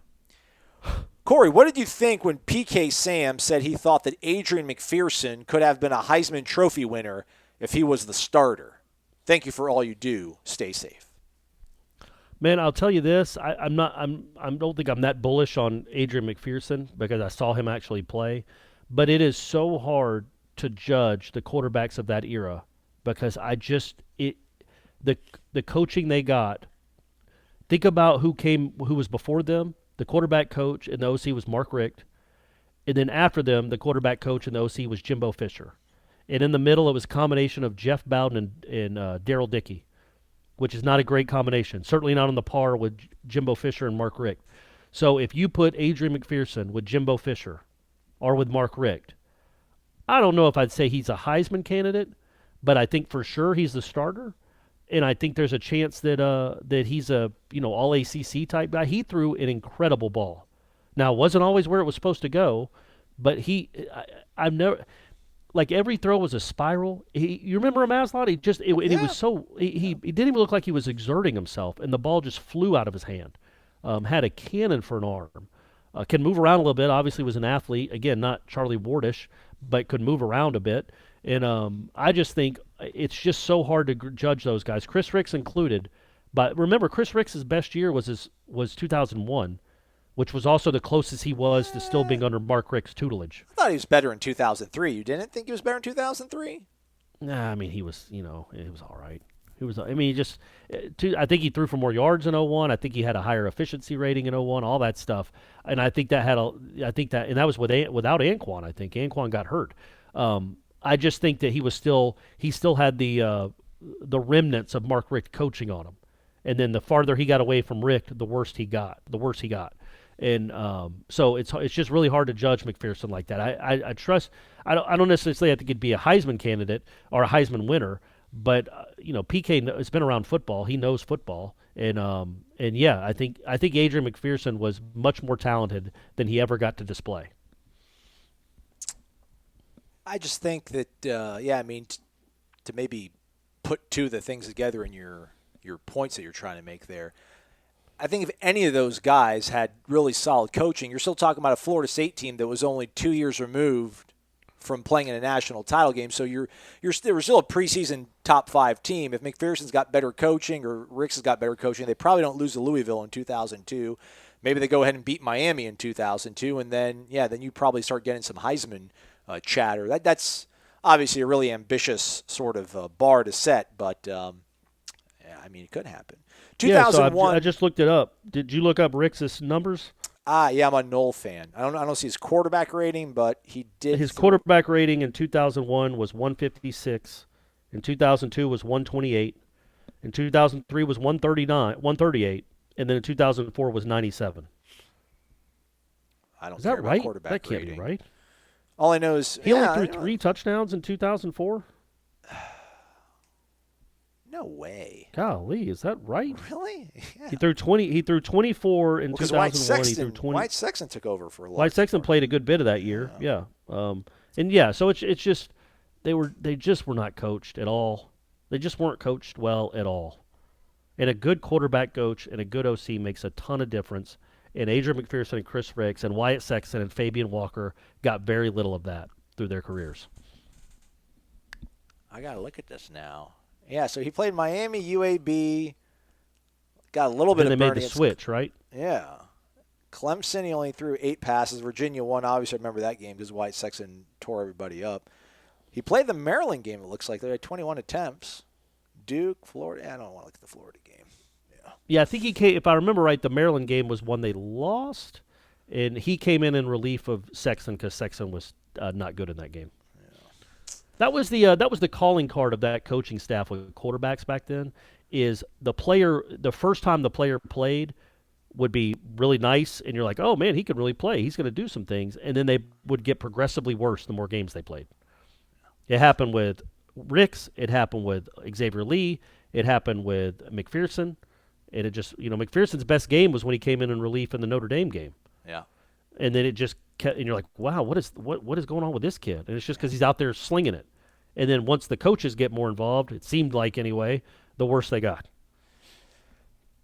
Corey, what did you think when PK Sam said he thought that Adrian McPherson could have been a Heisman Trophy winner if he was the starter? Thank you for all you do. Stay safe. Man, I'll tell you this. I don't think I'm that bullish on Adrian McPherson because I saw him actually play. But it is so hard to judge the quarterbacks of that era because the coaching they got. Think about who was before them. The quarterback coach and the OC was Mark Richt. And then after them, the quarterback coach and the OC was Jimbo Fisher. And in the middle, it was a combination of Jeff Bowden and Daryl Dickey, which is not a great combination. Certainly not on the par with Jimbo Fisher and Mark Richt. So if you put Adrian McPherson with Jimbo Fisher or with Mark Richt, I don't know if I'd say he's a Heisman candidate, but I think for sure he's the starter. And I think there's a chance that he's a all ACC type guy. He threw an incredible ball. Now it wasn't always where it was supposed to go, but I've never. Like every throw was a spiral. You remember him, Aslan? He was so he didn't even look like he was exerting himself, and the ball just flew out of his hand. Had a cannon for an arm. Can move around a little bit. Obviously, was an athlete. Again, not Charlie Wardish, but could move around a bit. And I just think it's just so hard to judge those guys, Chris Ricks included. But remember, Chris Ricks' best year was 2001. Which was also the closest he was to still being under Mark Richt's tutelage. I thought he was better in 2003. You didn't think he was better in 2003? Nah, I mean, he was, it was all right. He was. I mean, he just. I think he threw for more yards in 01. I think he had a higher efficiency rating in 01. All that stuff, and I think that and that was without Anquan. I think Anquan got hurt. I just think that he still had the remnants of Mark Richt coaching on him, and then the farther he got away from Richt, the worse he got. And so it's just really hard to judge McPherson like that. I trust. I don't necessarily think he'd be a Heisman candidate or a Heisman winner, but PK has been around football. He knows football, and yeah, I think Adrian McPherson was much more talented than he ever got to display. I just think that to maybe put two of the things together in your points that you're trying to make there. I think if any of those guys had really solid coaching, you're still talking about a Florida State team that was only 2 years removed from playing in a national title game. So they were still a preseason top 5 team. If McPherson's got better coaching or Ricks has got better coaching, they probably don't lose to Louisville in 2002. Maybe they go ahead and beat Miami in 2002, and then you probably start getting some Heisman chatter. That's obviously a really ambitious sort of bar to set, but it could happen. 2001. So I just looked it up. Did you look up Rick's numbers? Yeah, I'm a Knoll fan. I don't see his quarterback rating, but he did. His quarterback rating in 2001 was 156. In 2002 was 128. In 2003 was 138, and then in 2004 was 97. I don't. Is care that right? About quarterback That can't rating. be right. All I know is he only threw 3 touchdowns in 2004. No way. Golly, is that right? Really? Yeah. He threw 20. He threw 24 in 2001. He threw 20. White Sexton took over for a long. White Sexton played a good bit of that year. Yeah. So it's just they just were not coached at all. They just weren't coached well at all. And a good quarterback coach and a good OC makes a ton of difference. And Adrian McPherson and Chris Ricks and Wyatt Sexton and Fabian Walker got very little of that through their careers. I got to look at this now. Yeah, so he played Miami, UAB, got a little bit of Bernie. They made the switch, right? Yeah. Clemson, he only threw 8 passes. Virginia won. Obviously, I remember that game because White Sexton tore everybody up. He played the Maryland game, it looks like. They had 21 attempts. Duke, Florida. I don't want to look at the Florida game. Yeah, I think he came, if I remember right, the Maryland game was one they lost, and he came in relief of Sexton because Sexton was not good in that game. That was the calling card of that coaching staff with quarterbacks back then. Is the first time the player played would be really nice, and you're like, oh man, he could really play. He's going to do some things, and then they would get progressively worse the more games they played. It happened with Ricks. It happened with Xavier Lee. It happened with McPherson. And it just, McPherson's best game was when he came in relief in the Notre Dame game. Yeah. And then it just kept, and you're like, wow, what is going on with this kid? And it's just because he's out there slinging it. And then once the coaches get more involved, it seemed like anyway, the worse they got.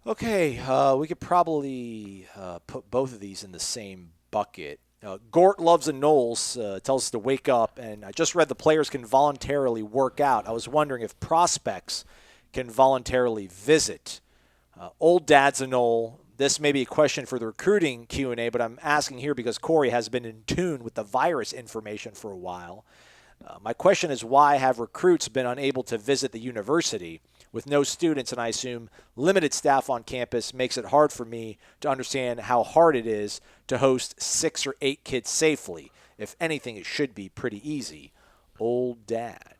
Okay, we could probably put both of these in the same bucket. Gort Loves the Knowles tells us to wake up, and I just read the players can voluntarily work out. I was wondering if prospects can voluntarily visit. Old Dad's a Knoll. This may be a question for the recruiting Q&A, but I'm asking here because Corey has been in tune with the virus information for a while. My question is, why have recruits been unable to visit the university? With no students and I assume limited staff on campus makes it hard for me to understand how hard it is to host 6 or 8 kids safely. If anything, it should be pretty easy. Old Dad.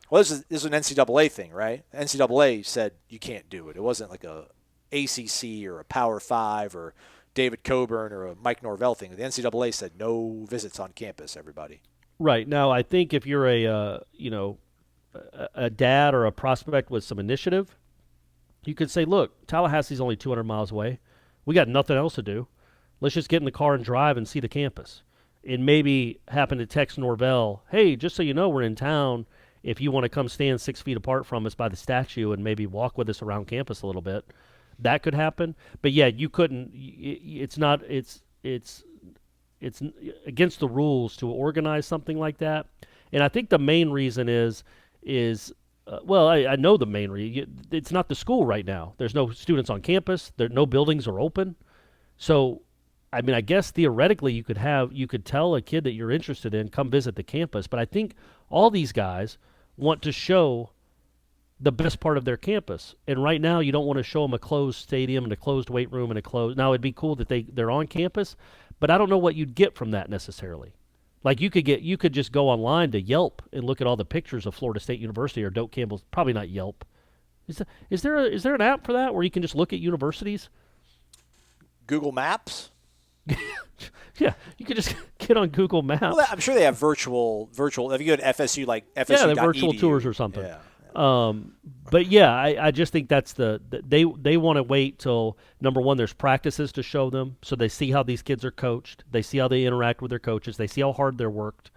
Well, this is an NCAA thing, right? NCAA said you can't do it. It wasn't like a ACC or a Power 5 or David Coburn or a Mike Norvell thing. The NCAA said no visits on campus, everybody. Right. Now, I think if you're a dad or a prospect with some initiative, you could say, look, Tallahassee's only 200 miles away. We got nothing else to do. Let's just get in the car and drive and see the campus. And maybe happen to text Norvell, hey, just so you know, we're in town. If you want to come stand 6 feet apart from us by the statue and maybe walk with us around campus a little bit, that could happen. But yeah, you couldn't. It's against the rules to organize something like that. And I think the main reason is I know the main reason. It's not the school right now. There's no students on campus. No buildings are open. So, I mean, I guess theoretically you could tell a kid that you're interested in, come visit the campus. But I think all these guys want to show the best part of their campus. And right now, you don't want to show them a closed stadium and a closed weight room and a closed. Now, it'd be cool that they're on campus, but I don't know what you'd get from that necessarily. Like you could just go online to Yelp and look at all the pictures of Florida State University or Doak Campbell's. Probably not Yelp. Is there an app for that where you can just look at universities? Google Maps. Yeah, you could just get on Google Maps. Well, I'm sure they have virtual. If you go to FSU, like FSU. Yeah, the virtual tours or something. Yeah. But yeah, I just think that's they want to wait till, number one, there's practices to show them, so they see how these kids are coached, they see how they interact with their coaches, they see how hard they're worked,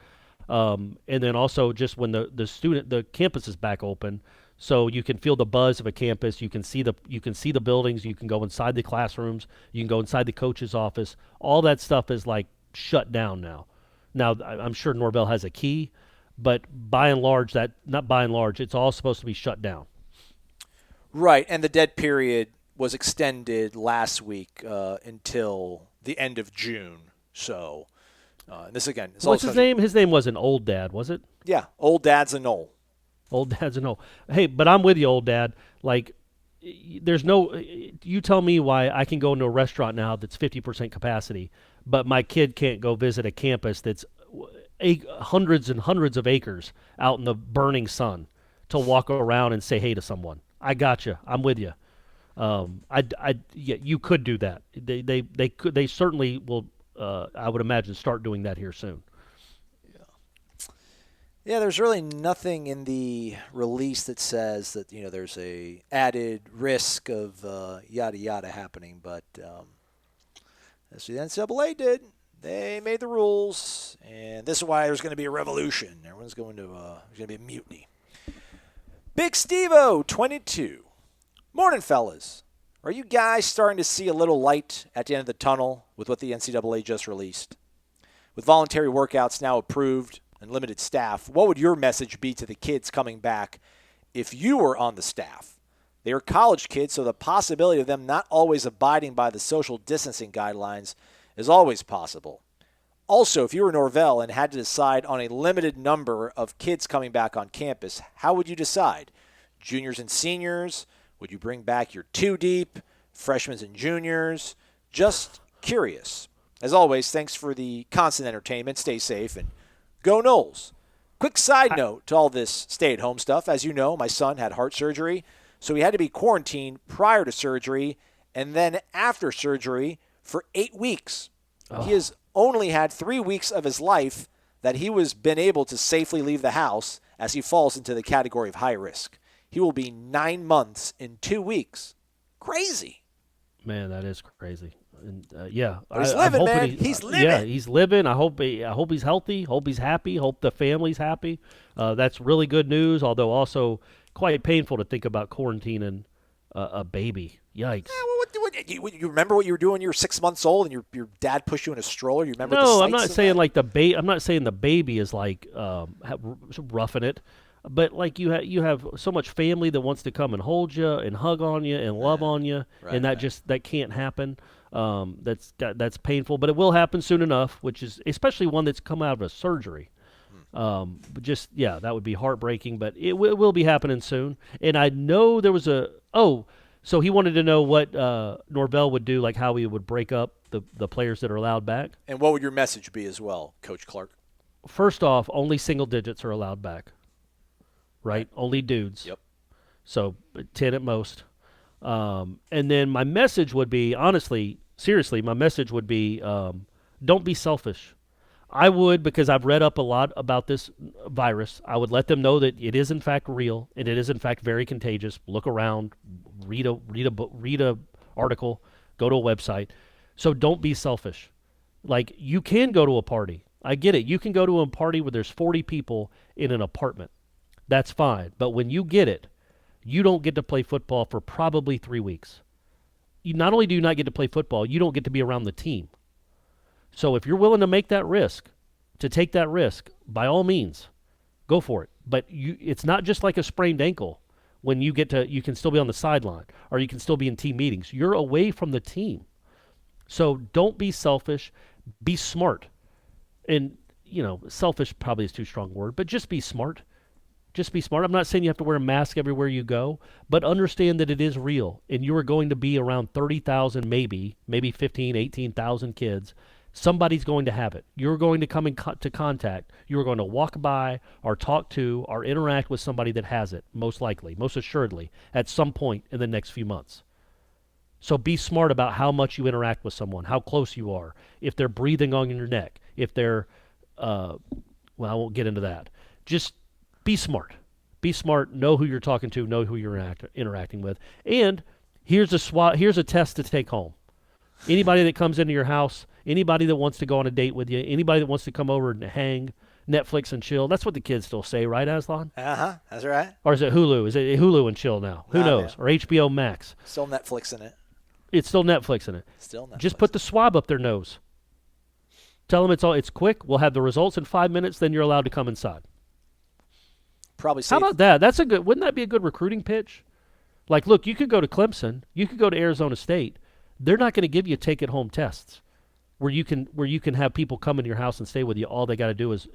and then also just when the campus is back open, so you can feel the buzz of a campus, you can see the buildings, you can go inside the classrooms, you can go inside the coach's office. All that stuff is like shut down now. Now I'm sure Norvell has a key. But by and large, it's all supposed to be shut down. Right, and the dead period was extended last week until the end of June. So, this again. What's his name? His name wasn't Old Dad, was it? Yeah, Old Dad's a Knoll. Old Dad's a Knoll. Hey, but I'm with you, Old Dad. Like, there's no. You tell me why I can go into a restaurant now that's 50% capacity, but my kid can't go visit a campus that's hundreds and hundreds of acres out in the burning sun to walk around and say hey to someone. I got you. I'm with you. You could do that. They certainly will. I would imagine start doing that here soon. Yeah, there's really nothing in the release that says that there's a added risk of yada yada happening, but that's what the NCAA did. They made the rules, and this is why there's going to be a revolution. Everyone's going to there's going to be a mutiny. Big Steve-O, 22. Morning, fellas. Are you guys starting to see a little light at the end of the tunnel with what the NCAA just released? With voluntary workouts now approved and limited staff, what would your message be to the kids coming back if you were on the staff? They are college kids, so the possibility of them not always abiding by the social distancing guidelines is always possible. Also, if you were Norvell and had to decide on a limited number of kids coming back on campus, how would you decide? Juniors and seniors? Would you bring back your two deep? Freshmen and juniors? Just curious. As always, thanks for the constant entertainment. Stay safe and go Noles. Quick side note to all this stay-at-home stuff. As you know, my son had heart surgery, so he had to be quarantined prior to surgery and then after surgery for 8 weeks. Oh. He has only had 3 weeks of his life that he was been able to safely leave the house as he falls into the category of high risk. He will be 9 months in 2 weeks. Crazy. Man, that is crazy. And, yeah. But he's living, man. He's living. Yeah, he's living. I hope he's healthy. Hope he's happy. Hope the family's happy. That's really good news, although also quite painful to think about quarantining a baby. Yikes. Yeah, you remember what you were doing when you were 6 months old and your dad pushed you in a stroller? You remember No, the I'm not saying like I'm not saying the baby is like roughing it, but like you have so much family that wants to come and hold you and hug on you and love on you, right, and that can't happen. That's painful, but it will happen soon enough. Which is especially one that's come out of a surgery. But just that would be heartbreaking, but it will be happening soon. And I know there was so he wanted to know what Norvell would do, like how he would break up the players that are allowed back. And what would your message be as well, Coach Clark? First off, only single digits are allowed back, right? Only dudes. Yep. So 10 at most. And then my message would be, honestly, seriously, my message would be don't be selfish. I would, because I've read up a lot about this virus, I would let them know that it is in fact real and it is in fact very contagious. Look around, read a article, go to a website. So don't be selfish. Like, you can go to a party. I get it. You can go to a party where there's 40 people in an apartment. That's fine. But when you get it, you don't get to play football for probably 3 weeks. Not only do you not get to play football, you don't get to be around the team. So if you're willing to make that risk, to take that risk, by all means, go for it. But it's not just like a sprained ankle when you can still be on the sideline or you can still be in team meetings. You're away from the team. So don't be selfish. Be smart. And, selfish probably is too strong a word, but just be smart. Just be smart. I'm not saying you have to wear a mask everywhere you go, but understand that it is real, and you are going to be around 30,000, maybe 15, 18,000 kids. Somebody's going to have it. You're going to come into contact. You're going to walk by or talk to or interact with somebody that has it, most likely, most assuredly, at some point in the next few months. So be smart about how much you interact with someone, how close you are, if they're breathing on your neck, if they're, well, I won't get into that. Just be smart. Be smart. Know who you're talking to. Know who you're interacting with. And here's a test to take home. Anybody that comes into your house, anybody that wants to go on a date with you, anybody that wants to come over and hang, Netflix and chill. That's what the kids still say, right, Aslan? Uh-huh. That's right. Or is it Hulu? Is it Hulu and chill now? Who knows? Man. Or HBO Max. Still Netflix in it. It's still Netflix in it. Still Netflix. Just put the swab up their nose. Tell them it's quick. We'll have the results in 5 minutes. Then you're allowed to come inside. Probably safe. How about that? Wouldn't that be a good recruiting pitch? Like, look, you could go to Clemson. You could go to Arizona State. They're not going to give you take-it-home tests where you can have people come into your house and stay with you. All they got to do is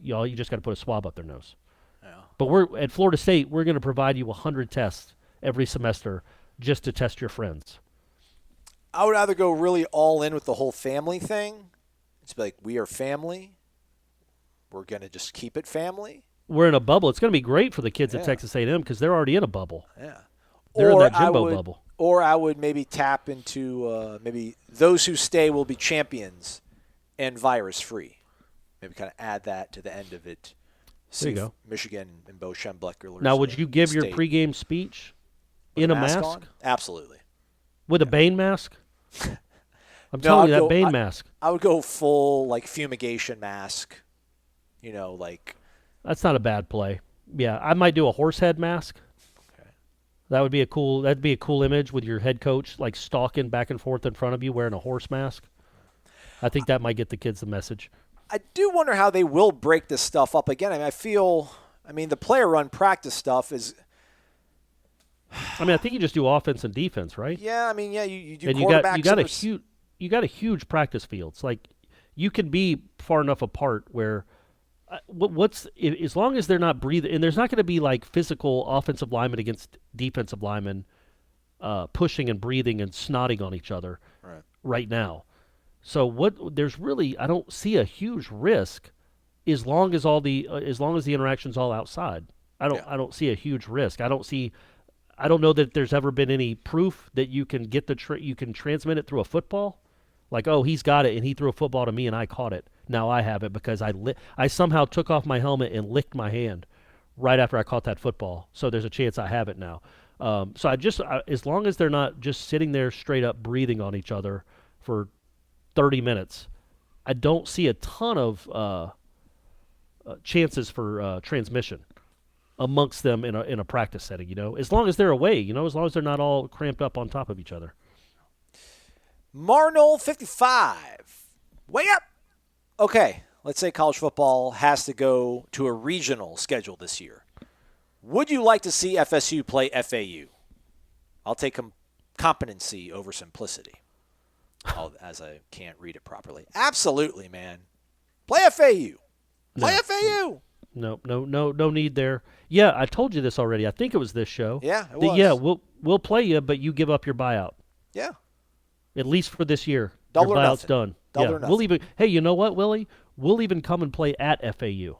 you just got to put a swab up their nose. Yeah. But we're at Florida State. We're going to provide you 100 tests every semester just to test your friends. I would either go really all in with the whole family thing. It's like, we are family. We're going to just keep it family. We're in a bubble. It's going to be great for the kids at Texas A&M because they're already in a bubble. Yeah. They're in that Jimbo bubble. Or I would maybe tap into maybe those who stay will be champions and virus-free. Maybe kind of add that to the end of it. There you go. Michigan and Bo Schembechler. Now, would you give your pregame speech in a mask? On? Absolutely. With a Bane mask? I'm telling you, that Bane mask. I would go full, like, fumigation mask. That's not a bad play. Yeah, I might do a horse head mask. Okay. That'd be a cool image with your head coach, like, stalking back and forth in front of you wearing a horse mask. I think that might get the kids the message. I do wonder how they will break this stuff up again. I mean, the player-run practice stuff is... I think you just do offense and defense, right? Yeah, you do and quarterbacks. You got a huge practice field. It's like you can be far enough apart where as long as they're not breathing, and there's not going to be like physical offensive linemen against defensive linemen pushing and breathing and snotting on each other right now. So I don't see a huge risk as long as the interaction's all outside. I don't see a huge risk. I don't know that there's ever been any proof that you can get you can transmit it through a football. Like, oh, he's got it and he threw a football to me and I caught it. Now I have it because I somehow took off my helmet and licked my hand right after I caught that football. So there's a chance I have it now. As long as they're not just sitting there straight up breathing on each other for 30 minutes, I don't see a ton of chances for transmission amongst them in a practice setting, as long as they're away, as long as they're not all cramped up on top of each other. Marnell 55. Way up. Okay, let's say college football has to go to a regional schedule this year. Would you like to see FSU play FAU? I'll take competency over simplicity, as I can't read it properly. Absolutely, man. Play FAU. Play FAU. No need there. Yeah, I told you this already. I think it was this show. Yeah, it was. Yeah, we'll play you, but you give up your buyout. Yeah. At least for this year. Double your or buyout's nothing. done. Double or nothing. Hey, you know what, Willie? We'll even come and play at FAU,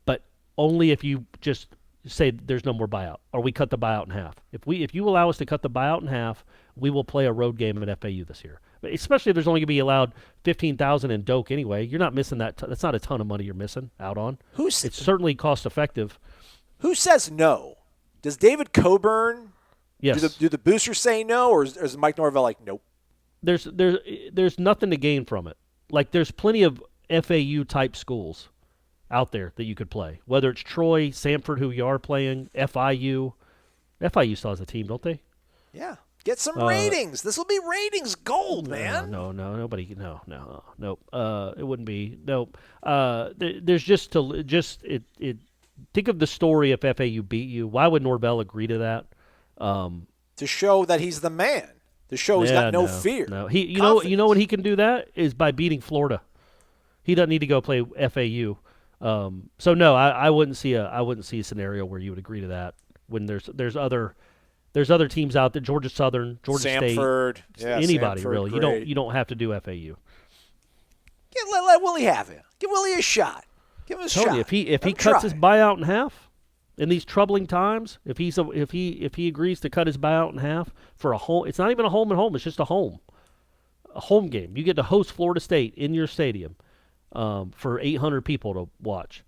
but only if you just say there's no more buyout, or we cut the buyout in half. If you allow us to cut the buyout in half, we will play a road game at FAU this year. Especially if there's only going to be allowed 15,000 in Doak anyway. You're not missing that. That's not a ton of money you're missing out on. It's certainly cost effective. Who says no? Does David Coburn? Yes. Do the boosters say no, or is Mike Norvell like nope? There's nothing to gain from it. Like, there's plenty of FAU type schools out there that you could play. Whether it's Troy, Samford, who you are playing, FIU. FIU still has a team, don't they? Yeah. Get some ratings. This will be ratings gold, man. No, nobody. No. It wouldn't be. Nope. There's just think of the story if FAU beat you. Why would Norvell agree to that? To show that he's the man. To show he's got no fear. No, you know when he can do that is by beating Florida. He doesn't need to go play FAU So no, I wouldn't see a scenario where you would agree to that when there's other teams out there, Georgia Southern, Georgia Samford, State, yeah, anybody Samford, really. great. You don't have to do FAU. Let Willie have it. Give Willie a shot. Give him a shot. Tell you, if he Let him cuts try. his buyout in half in these troubling times, if he agrees to cut his buyout in half for a home, it's not even a home and home. It's just a home game. You get to host Florida State in your stadium for 800 people to watch.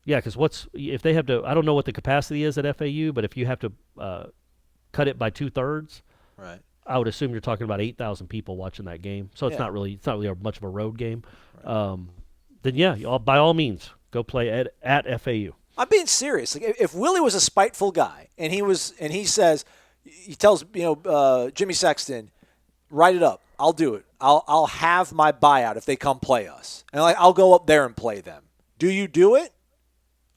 Yeah, because if they have to? I don't know what the capacity is at FAU, but if you have to cut it by 2/3, Right. I would assume you're talking about 8,000 people watching that game. So it's not really much of a road game. Right. Then yeah, by all means, go play at FAU. I'm being serious. Like if Willie was a spiteful guy and he tells Jimmy Sexton, write it up. I'll do it. I'll have my buyout if they come play us, and I'll go up there and play them. Do you do it?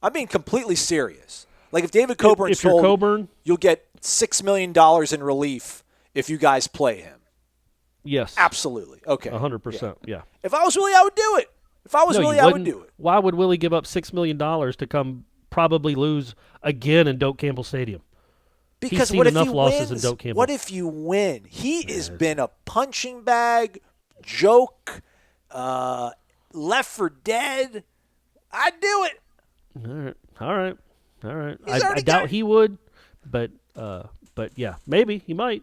I'm being completely serious. Like if David Coburn's if you're told Coburn, you'll get $6 million in relief if you guys play him. Yes. Absolutely. Okay. 100%. Yeah. If I was Willie, I would do it. If I was Willie, I would do it. Why would Willie give up $6 million to come probably lose again in Doak Campbell Stadium? Because He's seen what if enough he losses wins? in Doak Campbell. What if you win? He has been a punching bag, joke, left for dead. I'd do it. All right. He's I doubt he would, but yeah, maybe he might.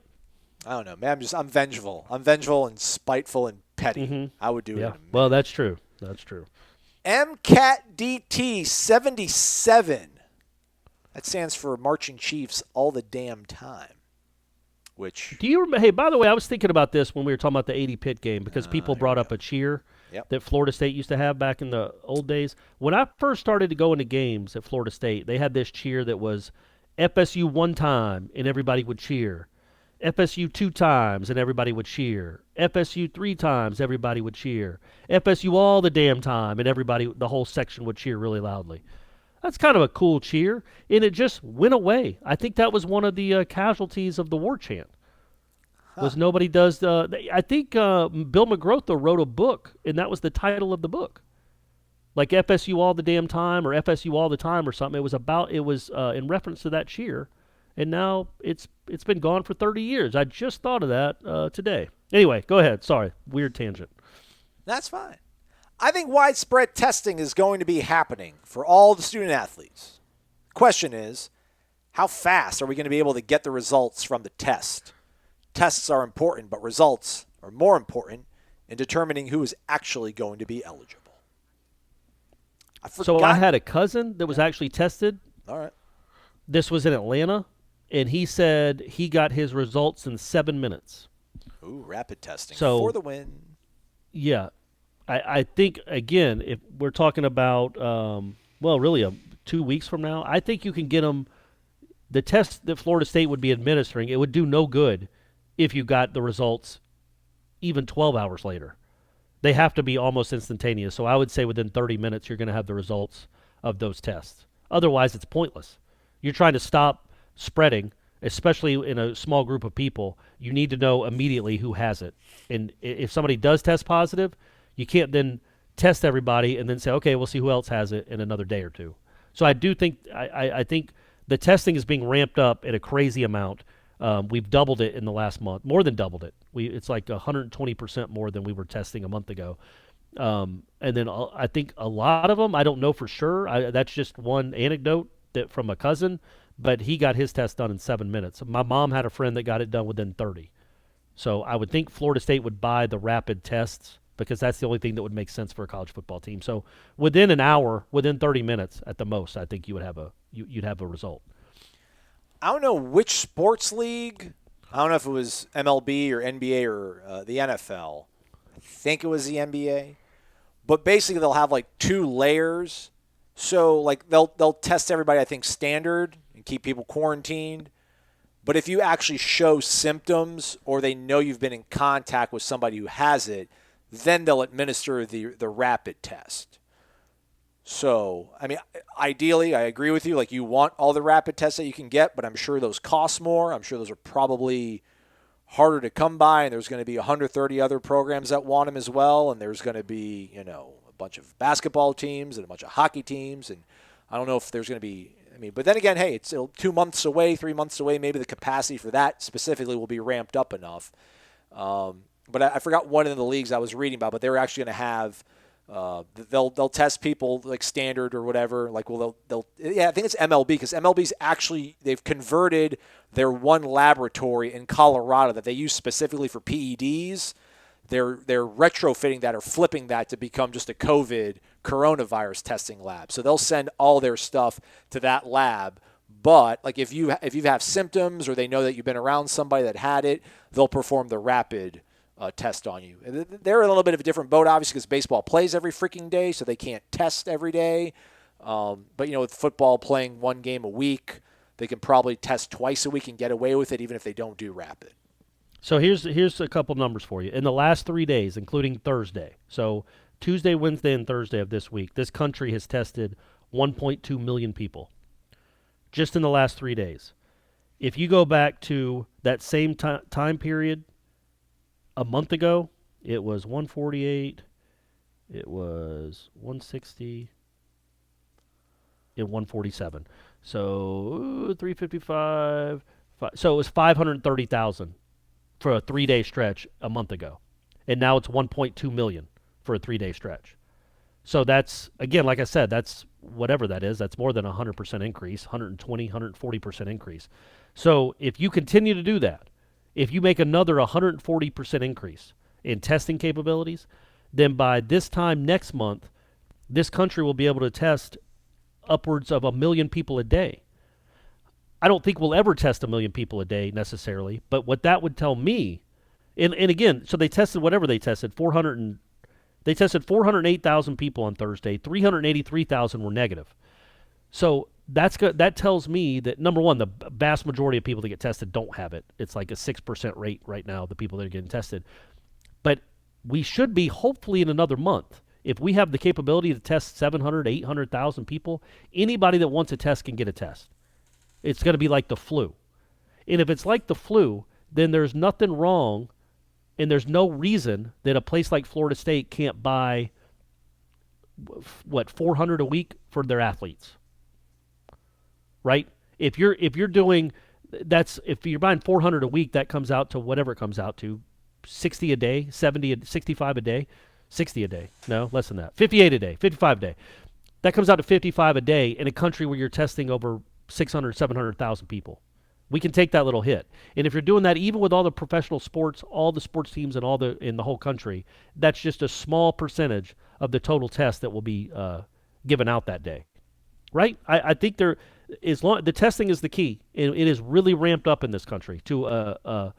I don't know, man. I'm vengeful. I'm vengeful and spiteful and petty. Mm-hmm. I would do it. Yeah. Well, that's true. That's true. MCAT-DT 77. That stands for Marching Chiefs all the damn time. Which do you remember? Hey, by the way, I was thinking about this when we were talking about the 80 pit game because people brought up a cheer that Florida State used to have back in the old days. When I first started to go into games at Florida State, they had this cheer that was FSU one time and everybody would cheer. FSU 2 times and everybody would cheer. FSU 3 times, everybody would cheer. FSU all the damn time and the whole section would cheer really loudly. That's kind of a cool cheer, and it just went away. I think that was one of the casualties of the Warchant. Was nobody does I think Bill McGroth wrote a book, and that was the title of the book. Like FSU all the damn time or FSU all the time or something. It was in reference to that cheer. And now it's been gone for 30 years. I just thought of that today. Anyway, go ahead. Sorry, weird tangent. That's fine. I think widespread testing is going to be happening for all the student athletes. Question is, how fast are we going to be able to get the results from the test? Tests are important, but results are more important in determining who is actually going to be eligible. So I had a cousin that was actually tested. All right. This was in Atlanta. And he said he got his results in 7 minutes. Ooh, rapid testing for the win. Yeah. I think, again, if we're talking about, really 2 weeks from now, I think you can get them. The test that Florida State would be administering, it would do no good if you got the results even 12 hours later. They have to be almost instantaneous. So I would say within 30 minutes you're going to have the results of those tests. Otherwise, it's pointless. You're trying to stop spreading, especially in a small group of people. You need to know immediately who has it. And if somebody does test positive, you can't then test everybody and then say, okay, we'll see who else has it in another day or two. So I do think I think the testing is being ramped up at a crazy amount. We've doubled it in the last month, more than doubled it. It's like 120% more than we were testing a month ago. And then I think a lot of them, I don't know for sure. That's just one anecdote from a cousin, but he got his test done in 7 minutes. My mom had a friend that got it done within 30. So I would think Florida State would buy the rapid tests because that's the only thing that would make sense for a college football team. So within an hour, within 30 minutes at the most, I think you would have you'd have a result. I don't know which sports league. I don't know if it was MLB or NBA or the NFL. I think it was the NBA. But basically they'll have like 2 layers. So like they'll test everybody, I think, standard and keep people quarantined. But if you actually show symptoms or they know you've been in contact with somebody who has it, then they'll administer the rapid test. So, I mean, ideally, I agree with you. Like, you want all the rapid tests that you can get, but I'm sure those cost more. I'm sure those are probably harder to come by, and there's going to be 130 other programs that want them as well, and there's going to be, bunch of basketball teams and a bunch of hockey teams, and I don't know if there's going to be. I mean, but then again, hey, it's 2 months away, 3 months away. Maybe the capacity for that specifically will be ramped up enough. But I forgot one of the leagues I was reading about, but they were actually going to have. They'll test people like standard or whatever. Like, well, I think it's MLB, because MLB's actually, they've converted their one laboratory in Colorado that they use specifically for PEDs. They're retrofitting that or flipping that to become just a coronavirus testing lab. So they'll send all their stuff to that lab. But like if you have symptoms or they know that you've been around somebody that had it, they'll perform the rapid test on you. And they're in a little bit of a different boat, obviously, because baseball plays every freaking day, so they can't test every day. But, with football playing one game a week, they can probably test twice a week and get away with it, even if they don't do rapid. So here's a couple numbers for you. In the last 3 days, including Thursday, so Tuesday, Wednesday, and Thursday of this week, this country has tested 1.2 million people just in the last 3 days. If you go back to that same time period, a month ago, it was 148, it was 160, and 147. So 355. So it was 530,000 for a 3-day stretch a month ago. And now it's 1.2 million for a 3-day stretch. So that's, again, like I said, that's whatever that is. That's more than a 100% increase, 120, 140% increase. So if you continue to do that, if you make another 140% increase in testing capabilities, then by this time next month, this country will be able to test upwards of 1 million people a day. I don't think we'll ever test 1 million people a day necessarily, but what that would tell me, and again, so they tested whatever they tested, 408,000 people on Thursday, 383,000 were negative. So that tells me that, number one, the vast majority of people that get tested don't have it. It's like a 6% rate right now, the people that are getting tested. But we should be, hopefully in another month, if we have the capability to test 700, 800,000 people, anybody that wants a test can get a test. It's going to be like the flu. And if it's like the flu, then there's nothing wrong, and there's no reason that a place like Florida State can't buy, $400 a week for their athletes. Right? If you're buying $400 a week, that comes out to whatever it comes out to, 60 a day, 70, 65 a day, 60 a day. No, less than that. 58 a day, 55 a day. That comes out to 55 a day in a country where you're testing over 600, 700,000 people. We can take that little hit. And if you're doing that, even with all the professional sports, all the sports teams in the whole country, that's just a small percentage of the total test that will be given out that day. Right? I think the testing is the key. It is really ramped up in this country to a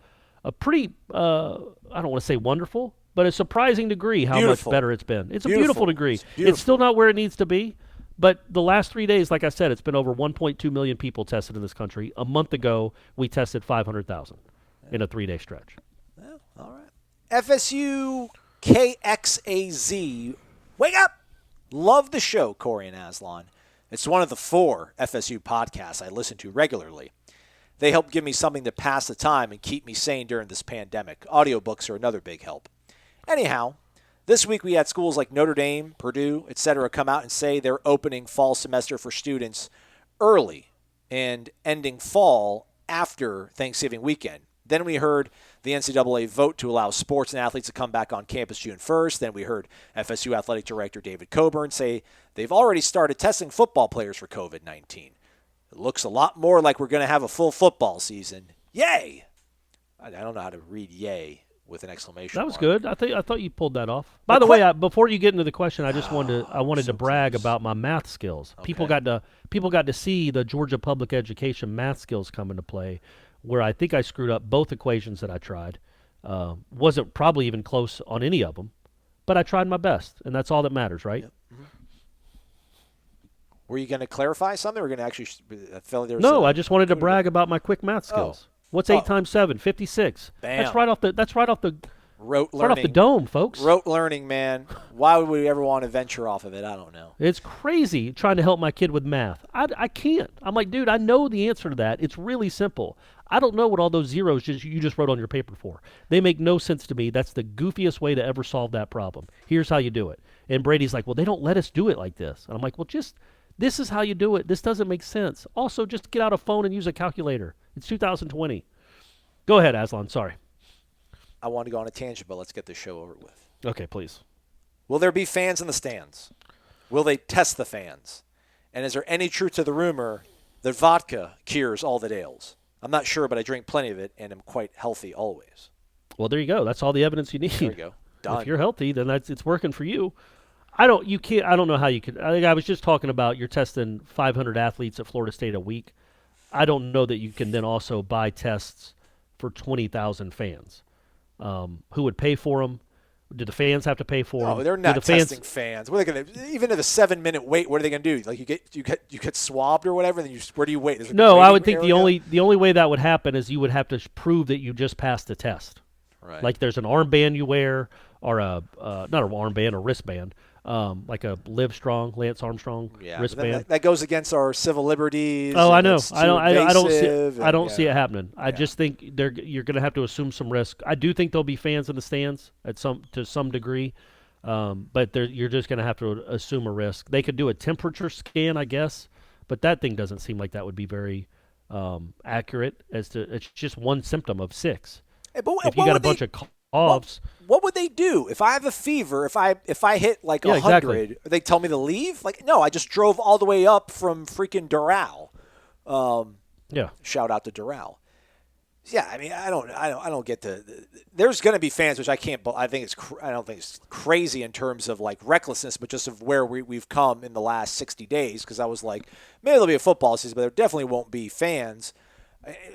pretty, I don't want to say wonderful, but a surprising degree how much better it's been. It's a beautiful degree. It's still not where it needs to be, but the last 3 days, like I said, it's been over 1.2 million people tested in this country. A month ago, we tested 500,000 in a 3-day stretch. Well, all right. FSU KXAZ. Wake up! Love the show, Corey and Aslan. It's one of the 4 FSU podcasts I listen to regularly. They help give me something to pass the time and keep me sane during this pandemic. Audiobooks are another big help. Anyhow, this week we had schools like Notre Dame, Purdue, etc. come out and say they're opening fall semester for students early and ending fall after Thanksgiving weekend. Then we heard the NCAA vote to allow sports and athletes to come back on campus June 1st. Then we heard FSU Athletic Director David Coburn say they've already started testing football players for COVID-19. It looks a lot more like we're going to have a full football season. Yay! I don't know how to read yay with an exclamation mark. That was good. I thought you pulled that off. By the way, before you get into the question, I just wanted to brag about my math skills. Okay. People got to see the Georgia Public Education math skills come into play, where I think I screwed up both equations that I tried. Wasn't probably even close on any of them, but I tried my best, and that's all that matters, right? Yep. Mm-hmm. Were you going to clarify something? Or were you going to actually fill there? No, I just wanted to brag about my quick math skills. What's 8 times 7? 56. Bam. That's right off the rote learning. Right off the dome, folks. Rote learning, man. Why would we ever want to venture off of it? I don't know. It's crazy trying to help my kid with math. I can't. I'm like, dude, I know the answer to that. It's really simple. I don't know what all those zeros you just wrote on your paper for. They make no sense to me. That's the goofiest way to ever solve that problem. Here's how you do it. And Brady's like, well, they don't let us do it like this. And I'm like, well, this is how you do it. This doesn't make sense. Also, just get out a phone and use a calculator. It's 2020. Go ahead, Aslan. Sorry. I want to go on a tangent, but let's get this show over with. Okay, please. Will there be fans in the stands? Will they test the fans? And is there any truth to the rumor that vodka cures all that ails? I'm not sure, but I drink plenty of it and am quite healthy always. Well, there you go. That's all the evidence you need. There you go. Done. If you're healthy, then it's working for you. I don't know how you could. I was just talking about you're testing 500 athletes at Florida State a week. I don't know that you can then also buy tests for 20,000 fans. Who would pay for them? Do the fans have to pay for them? No, they're not testing fans. What are they going to? Even if a 7-minute wait, what are they going to do? Like you get swabbed or whatever, then where do you wait? No, I would think the only way that would happen is you would have to prove that you just passed the test. Right. Like there's an armband you wear, or not an armband, a wristband, like a Livestrong, Lance Armstrong wristband. That goes against our civil liberties. Oh, I know. I don't see it happening. Yeah. I just think you're going to have to assume some risk. I do think there'll be fans in the stands to some degree, but you're just going to have to assume a risk. They could do a temperature scan, I guess, but that thing doesn't seem like that would be very accurate. It's just one symptom of 6. Hey, but if you got a bunch of coughs, what would they do if I have a fever? If I hit like 100, exactly. They tell me to leave? Like, no, I just drove all the way up from freaking Doral. Shout out to Doral. Yeah, I mean, I don't get there's going to be fans, which I don't think it's crazy in terms of like recklessness, but just of where we've come in the last 60 days. Because I was like, maybe there'll be a football season, but there definitely won't be fans.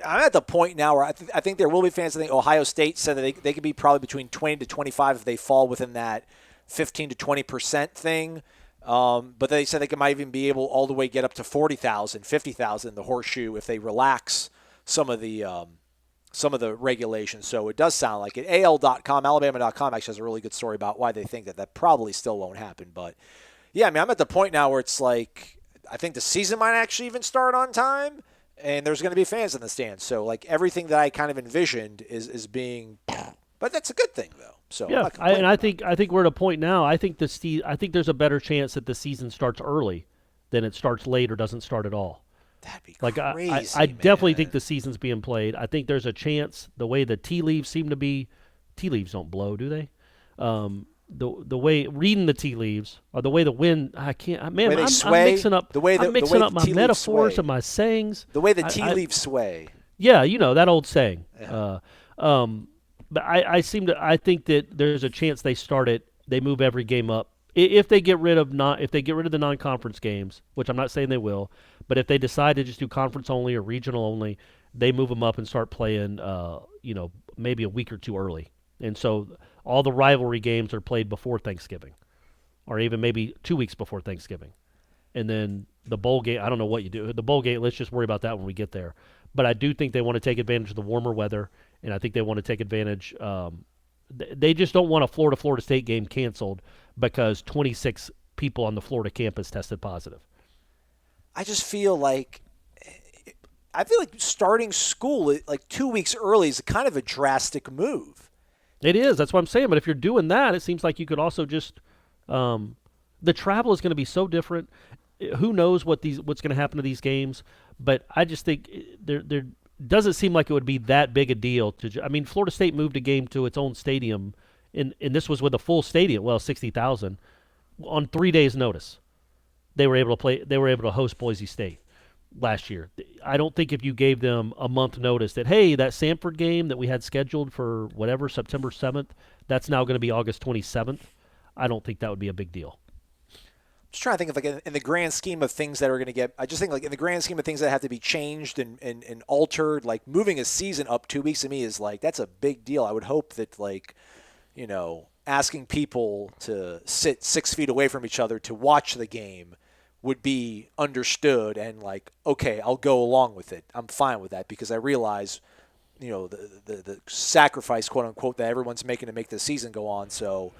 I'm at the point now where I think there will be fans. I think Ohio State said that they could be probably between 20 to 25 if they fall within that 15 to 20% thing. But they said they might even be able all the way get up to 40,000, 50,000 in the horseshoe if they relax some of the regulations. So it does sound like it. AL.com, Alabama.com actually has a really good story about why they think that probably still won't happen. But yeah, I mean, I'm at the point now where it's like I think the season might actually even start on time. And there's going to be fans in the stands. So, like, everything that I kind of envisioned is being – but that's a good thing, though. So yeah, I think we're at a point now. I think there's a better chance that the season starts early than it starts late or doesn't start at all. That'd be crazy, I definitely think the season's being played. I think there's a chance the way the tea leaves seem to be – tea leaves don't blow, do they? The way reading the tea leaves or the way the wind I'm mixing up my metaphors and my sayings. The way the tea leaves sway. Yeah, that old saying. Yeah. But I think that there's a chance they move every game up. If they get rid of the non-conference games, which I'm not saying they will, but if they decide to just do conference only or regional only, they move them up and start playing maybe a week or two early. And so all the rivalry games are played before Thanksgiving or even maybe 2 weeks before Thanksgiving. And then the bowl game, I don't know what you do. The bowl game, let's just worry about that when we get there. But I do think they want to take advantage of the warmer weather, and I think they want to take advantage. They just don't want a Florida State game canceled because 26 people on the Florida campus tested positive. I just feel like starting school like 2 weeks early is kind of a drastic move. It is. That's what I'm saying. But if you're doing that, it seems like you could also just the travel is going to be so different. Who knows what's going to happen to these games? But I just think there doesn't seem like it would be that big a deal. Florida State moved a game to its own stadium, and this was with a full stadium, 60,000, on 3 days' notice. They were able to play. They were able to host Boise State last year. I don't think if you gave them a month notice that, hey, that Samford game that we had scheduled for September 7th, that's now going to be August 27th, I don't think that would be a big deal. Just trying to think of in the grand scheme of things that are going to get, I just think in the grand scheme of things that have to be changed and altered, like moving a season up 2 weeks to me is that's a big deal. I would hope that asking people to sit 6 feet away from each other to watch the game would be understood and okay, I'll go along with it. I'm fine with that because I realize, the sacrifice, quote unquote, that everyone's making to make the season go on. So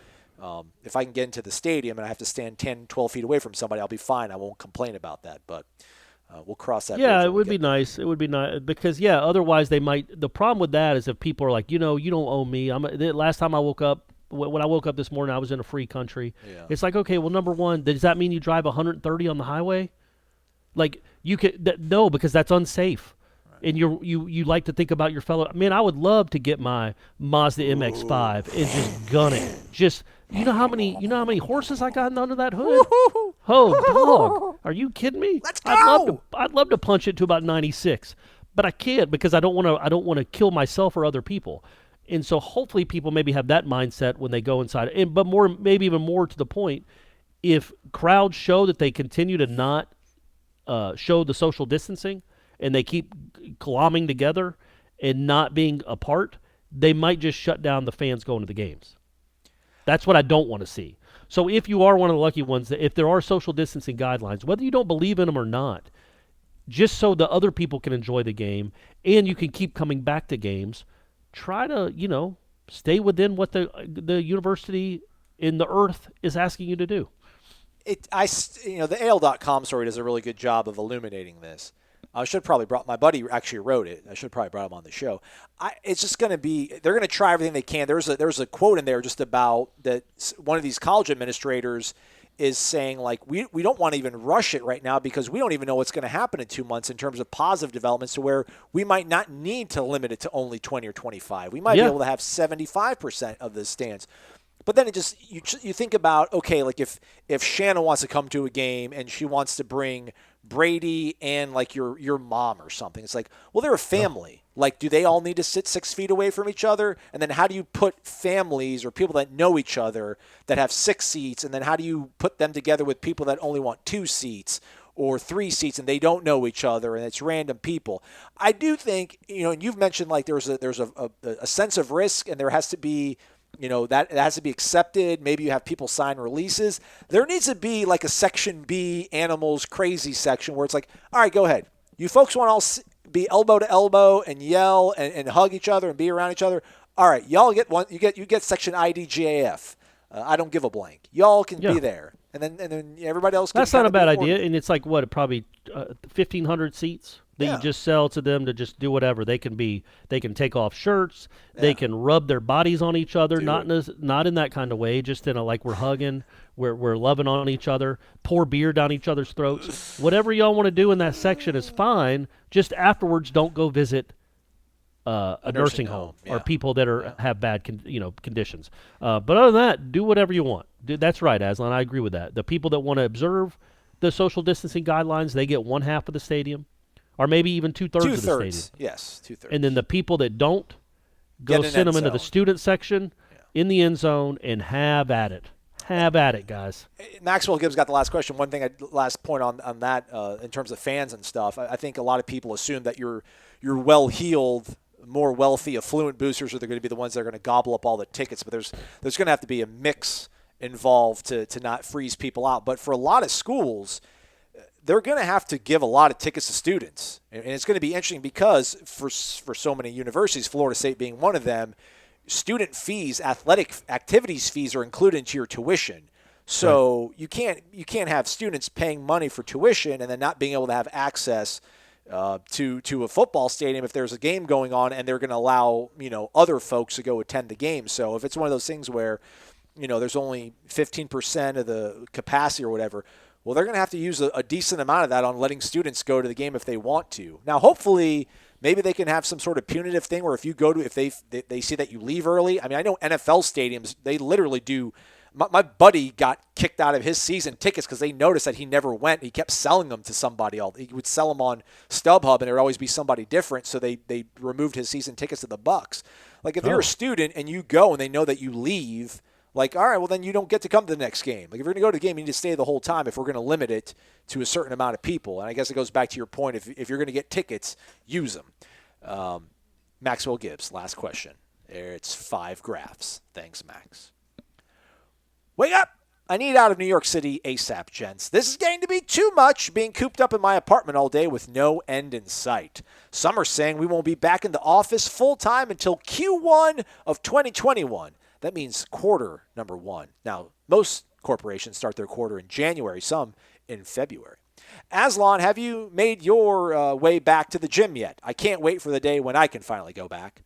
if I can get into the stadium and I have to stand 10, 12 feet away from somebody, I'll be fine. I won't complain about that. But We'll cross that. Yeah, bridge it when we would be get there. nice. It would be nice because otherwise they might. The problem with that is if people are like, you don't owe me. The last time I woke up, when I woke up this morning, I was in a free country. Yeah. It's like, okay, well, number one, does that mean you drive 130 on the highway? Like you could no, because that's unsafe. And you like to think about your fellow. Man, I would love to get my Mazda MX-5 and just gun it. Just you know how many horses I got under that hood? Oh, dog! Are you kidding me? Let's go! I'd love to punch it to about 96, but I can't because I don't want to kill myself or other people. And so hopefully people maybe have that mindset when they go inside. But maybe even more to the point, if crowds show that they continue to not show the social distancing and they keep glomming together and not being apart, they might just shut down the fans going to the games. That's what I don't want to see. So if you are one of the lucky ones, that if there are social distancing guidelines, whether you don't believe in them or not, just so the other people can enjoy the game and you can keep coming back to games, try to, stay within what the university in the earth is asking you to do. The AL.com story does a really good job of illuminating this. I should probably my buddy actually wrote it. I should probably brought him on the show. It's just going to be, they're going to try everything they can. There's a quote in there just about that one of these college administrators is saying, like, we don't want to even rush it right now because we don't even know what's going to happen in 2 months in terms of positive developments to where we might not need to limit it to only 20 or 25. We might be able to have 75% of the stands. But then you think about, okay, like if Shanna wants to come to a game and she wants to bring Brady and like your mom or something, it's like, well, they're a family. Like, do they all need to sit 6 feet away from each other? And then how do you put families or people that know each other that have 6 seats, and then how do you put them together with people that only want 2 seats or 3 seats and they don't know each other and it's random people? I do think, and you've mentioned like there's a sense of risk and there has to be, that it has to be accepted. Maybe you have people sign releases. There needs to be like a Section B animals crazy section where it's like, all right, go ahead. You folks want to all be elbow to elbow and yell and hug each other and be around each other. All right, y'all get one. You get Section IDGAF. I don't give a blank. Y'all can be there, and then everybody else. That's not a bad idea, and it's like probably 1,500 seats that you just sell to them to just do whatever. They can take off shirts, they can rub their bodies on each other, not in that kind of way, just in a like we're hugging, we're loving on each other, pour beer down each other's throats. Whatever y'all want to do in that section is fine. Just afterwards, don't go visit a nursing home or people that have bad conditions. But other than that, do whatever you want. That's right, Aslan. I agree with that. The people that want to observe the social distancing guidelines, they get 1/2 of the stadium. Or maybe even 2/3 of the stadium. Yes, 2/3. And then the people that don't, go send them into the student section in the end zone and have at it. Have at it, guys. Maxwell Gibbs got the last question. One thing, last point on that in terms of fans and stuff. I think a lot of people assume that you're well-heeled, more wealthy, affluent boosters are going to be the ones that are going to gobble up all the tickets. But there's going to have to be a mix involved to not freeze people out. But for a lot of schools, they're going to have to give a lot of tickets to students. And it's going to be interesting because for so many universities, Florida State being one of them, student fees, athletic activities fees are included into your tuition. So you can't have students paying money for tuition and then not being able to have access to a football stadium if there's a game going on and they're going to allow, other folks to go attend the game. So if it's one of those things where, there's only 15% of the capacity or whatever, well, they're going to have to use a decent amount of that on letting students go to the game if they want to. Now, hopefully, maybe they can have some sort of punitive thing where if they see that you leave early. I mean, I know NFL stadiums, they literally do. My buddy got kicked out of his season tickets because they noticed that he never went. He kept selling them to somebody else. He would sell them on StubHub, and there would always be somebody different. So they removed his season tickets to the Bucks. Like if you're a student and you go and they know that you leave, like, all right, well, then you don't get to come to the next game. Like, if you're going to go to the game, you need to stay the whole time if we're going to limit it to a certain amount of people. And I guess it goes back to your point. If you're going to get tickets, use them. Maxwell Gibbs, last question. It's 5 graphs. Thanks, Max. Wake up! I need out of New York City ASAP, gents. This is getting to be too much, being cooped up in my apartment all day with no end in sight. Some are saying we won't be back in the office full-time until Q1 of 2021. That means quarter number 1. Now, most corporations start their quarter in January, some in February. Aslan, have you made your way back to the gym yet? I can't wait for the day when I can finally go back.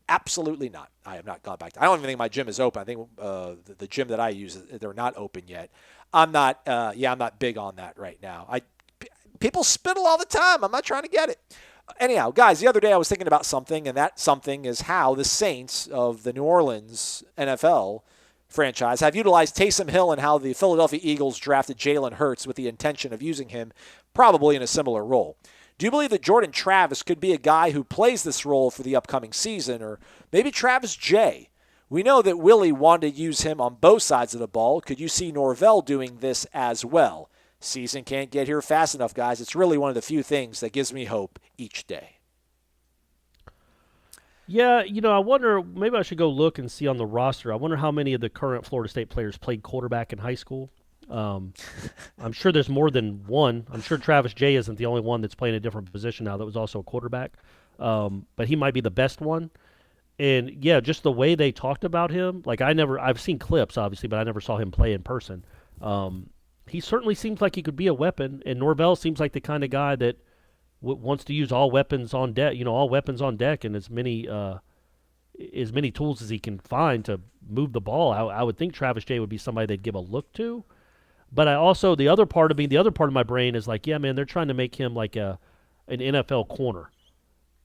Absolutely not. I have not gone back. I don't even think my gym is open. I think the gym that I use, they're not open yet. I'm not. I'm not big on that right now. People spittle all the time. I'm not trying to get it. Anyhow, guys, the other day I was thinking about something, and that something is how the Saints of the New Orleans NFL franchise have utilized Taysom Hill and how the Philadelphia Eagles drafted Jalen Hurts with the intention of using him probably in a similar role. Do you believe that Jordan Travis could be a guy who plays this role for the upcoming season, or maybe Travis J? We know that Willie wanted to use him on both sides of the ball. Could you see Norvell doing this as well? Season can't get here fast enough, guys. It's really one of the few things that gives me hope each day. Yeah, I wonder, maybe I should go look and see on the roster. I wonder how many of the current Florida State players played quarterback in high school. I'm sure there's more than one. I'm sure Travis J isn't the only one that's playing a different position now that was also a quarterback. But he might be the best one. And, yeah, just the way they talked about him, like I've seen clips, obviously, but I never saw him play in person. He certainly seems like he could be a weapon, and Norvell seems like the kind of guy that wants to use all weapons on deck, and as many tools as he can find to move the ball. I would think Travis J would be somebody they'd give a look to. But the other part of my brain is like, yeah, man, they're trying to make him like an NFL corner,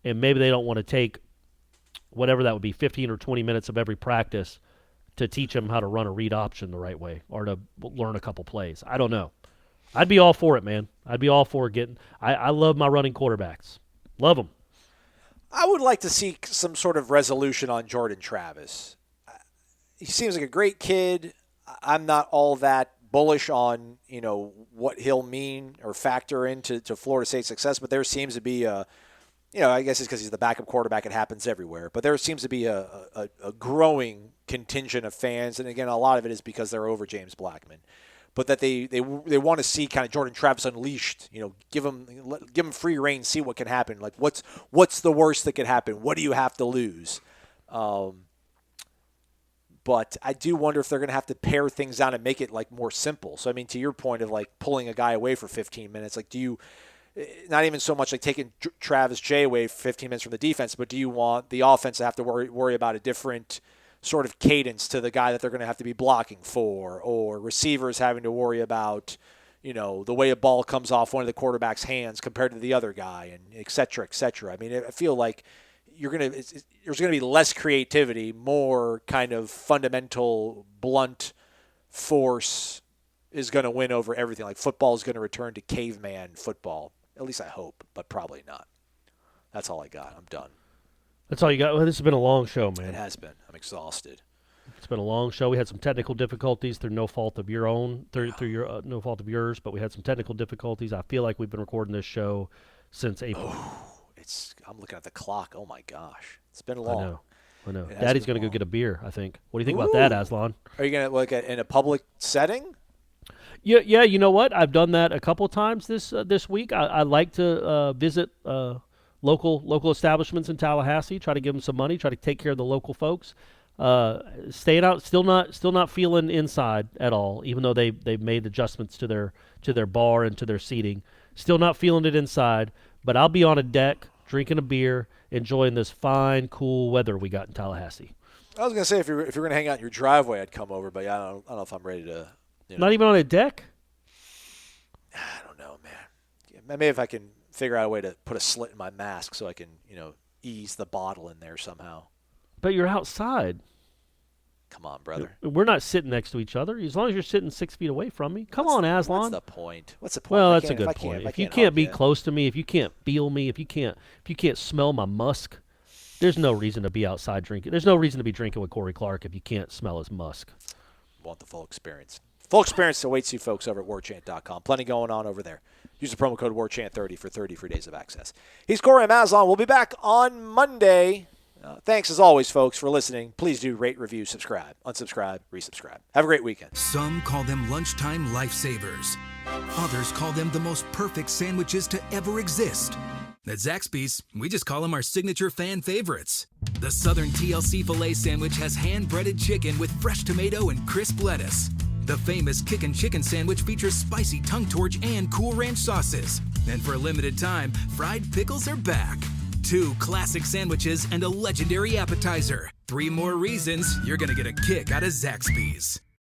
and maybe they don't want to take whatever that would be, 15 or 20 minutes of every practice to teach him how to run a read option the right way or to learn a couple plays. I don't know. I'd be all for it, man. I'd be all for getting – I love my running quarterbacks. Love them. I would like to see some sort of resolution on Jordan Travis. He seems like a great kid. I'm not all that bullish on, what he'll mean or factor into Florida State's success, but there seems to be a – I guess it's because he's the backup quarterback. It happens everywhere. But there seems to be a growing contingent of fans, and again, a lot of it is because they're over James Blackman. But that they want to see kind of Jordan Travis unleashed. Give him free reign, see what can happen. Like what's the worst that could happen? What do you have to lose? But I do wonder if they're going to have to pare things down and make it like more simple. So I mean, to your point of like pulling a guy away for 15 minutes, like do you? Not even so much like taking Travis J away for 15 minutes from the defense, but do you want the offense to have to worry about a different sort of cadence to the guy that they're going to have to be blocking for, or receivers having to worry about, the way a ball comes off one of the quarterback's hands compared to the other guy, and et cetera, et cetera. I mean, I feel like there's going to be less creativity, more kind of fundamental, blunt force is going to win over everything. Like football is going to return to caveman football. At least I hope, but probably not. That's all I got. I'm done. That's all you got? Well, this has been a long show, man. It has been. I'm exhausted. It's been a long show. We had some technical difficulties through no fault of your own, through your no fault of yours, but we had some technical difficulties. I feel like we've been recording this show since April. I'm looking at the clock. Oh my gosh, it's been long. I know. Daddy's going to go get a beer, I think. What do you think about that, Aslan? Are you going to look at in a public setting? Yeah. You know what? I've done that a couple of times this week. I like to visit local establishments in Tallahassee. Try to give them some money. Try to take care of the local folks. Staying out. Still not feeling inside at all. Even though they've made adjustments to their bar and to their seating. Still not feeling it inside. But I'll be on a deck drinking a beer, enjoying this fine, cool weather we got in Tallahassee. I was going to say if you're going to hang out in your driveway, I'd come over. But I don't know if I'm ready to. Not even on a deck? I don't know, man. Maybe if I can figure out a way to put a slit in my mask so I can, ease the bottle in there somehow. But you're outside. Come on, brother. We're not sitting next to each other. As long as you're sitting 6 feet away from me. Come on, Aslan. What's the point? Well, that's a good point. If you can't be close to me, if you can't feel me, if you can't smell my musk, there's no reason to be outside drinking. There's no reason to be drinking with Corey Clark if you can't smell his musk. Want the full experience. Full experience awaits you folks over at warchant.com. Plenty going on over there. Use the promo code WARCHANT30 for 30 free days of access. He's Corey Aslan. We'll be back on Monday. Thanks, as always, folks, for listening. Please do rate, review, subscribe, unsubscribe, resubscribe. Have a great weekend. Some call them lunchtime lifesavers. Others call them the most perfect sandwiches to ever exist. At Zaxby's, we just call them our signature fan favorites. The Southern TLC Filet Sandwich has hand-breaded chicken with fresh tomato and crisp lettuce. The famous Kickin' Chicken sandwich features spicy tongue torch and Cool Ranch sauces. And for a limited time, fried pickles are back. 2 classic sandwiches and a legendary appetizer. 3 more reasons you're gonna get a kick out of Zaxby's.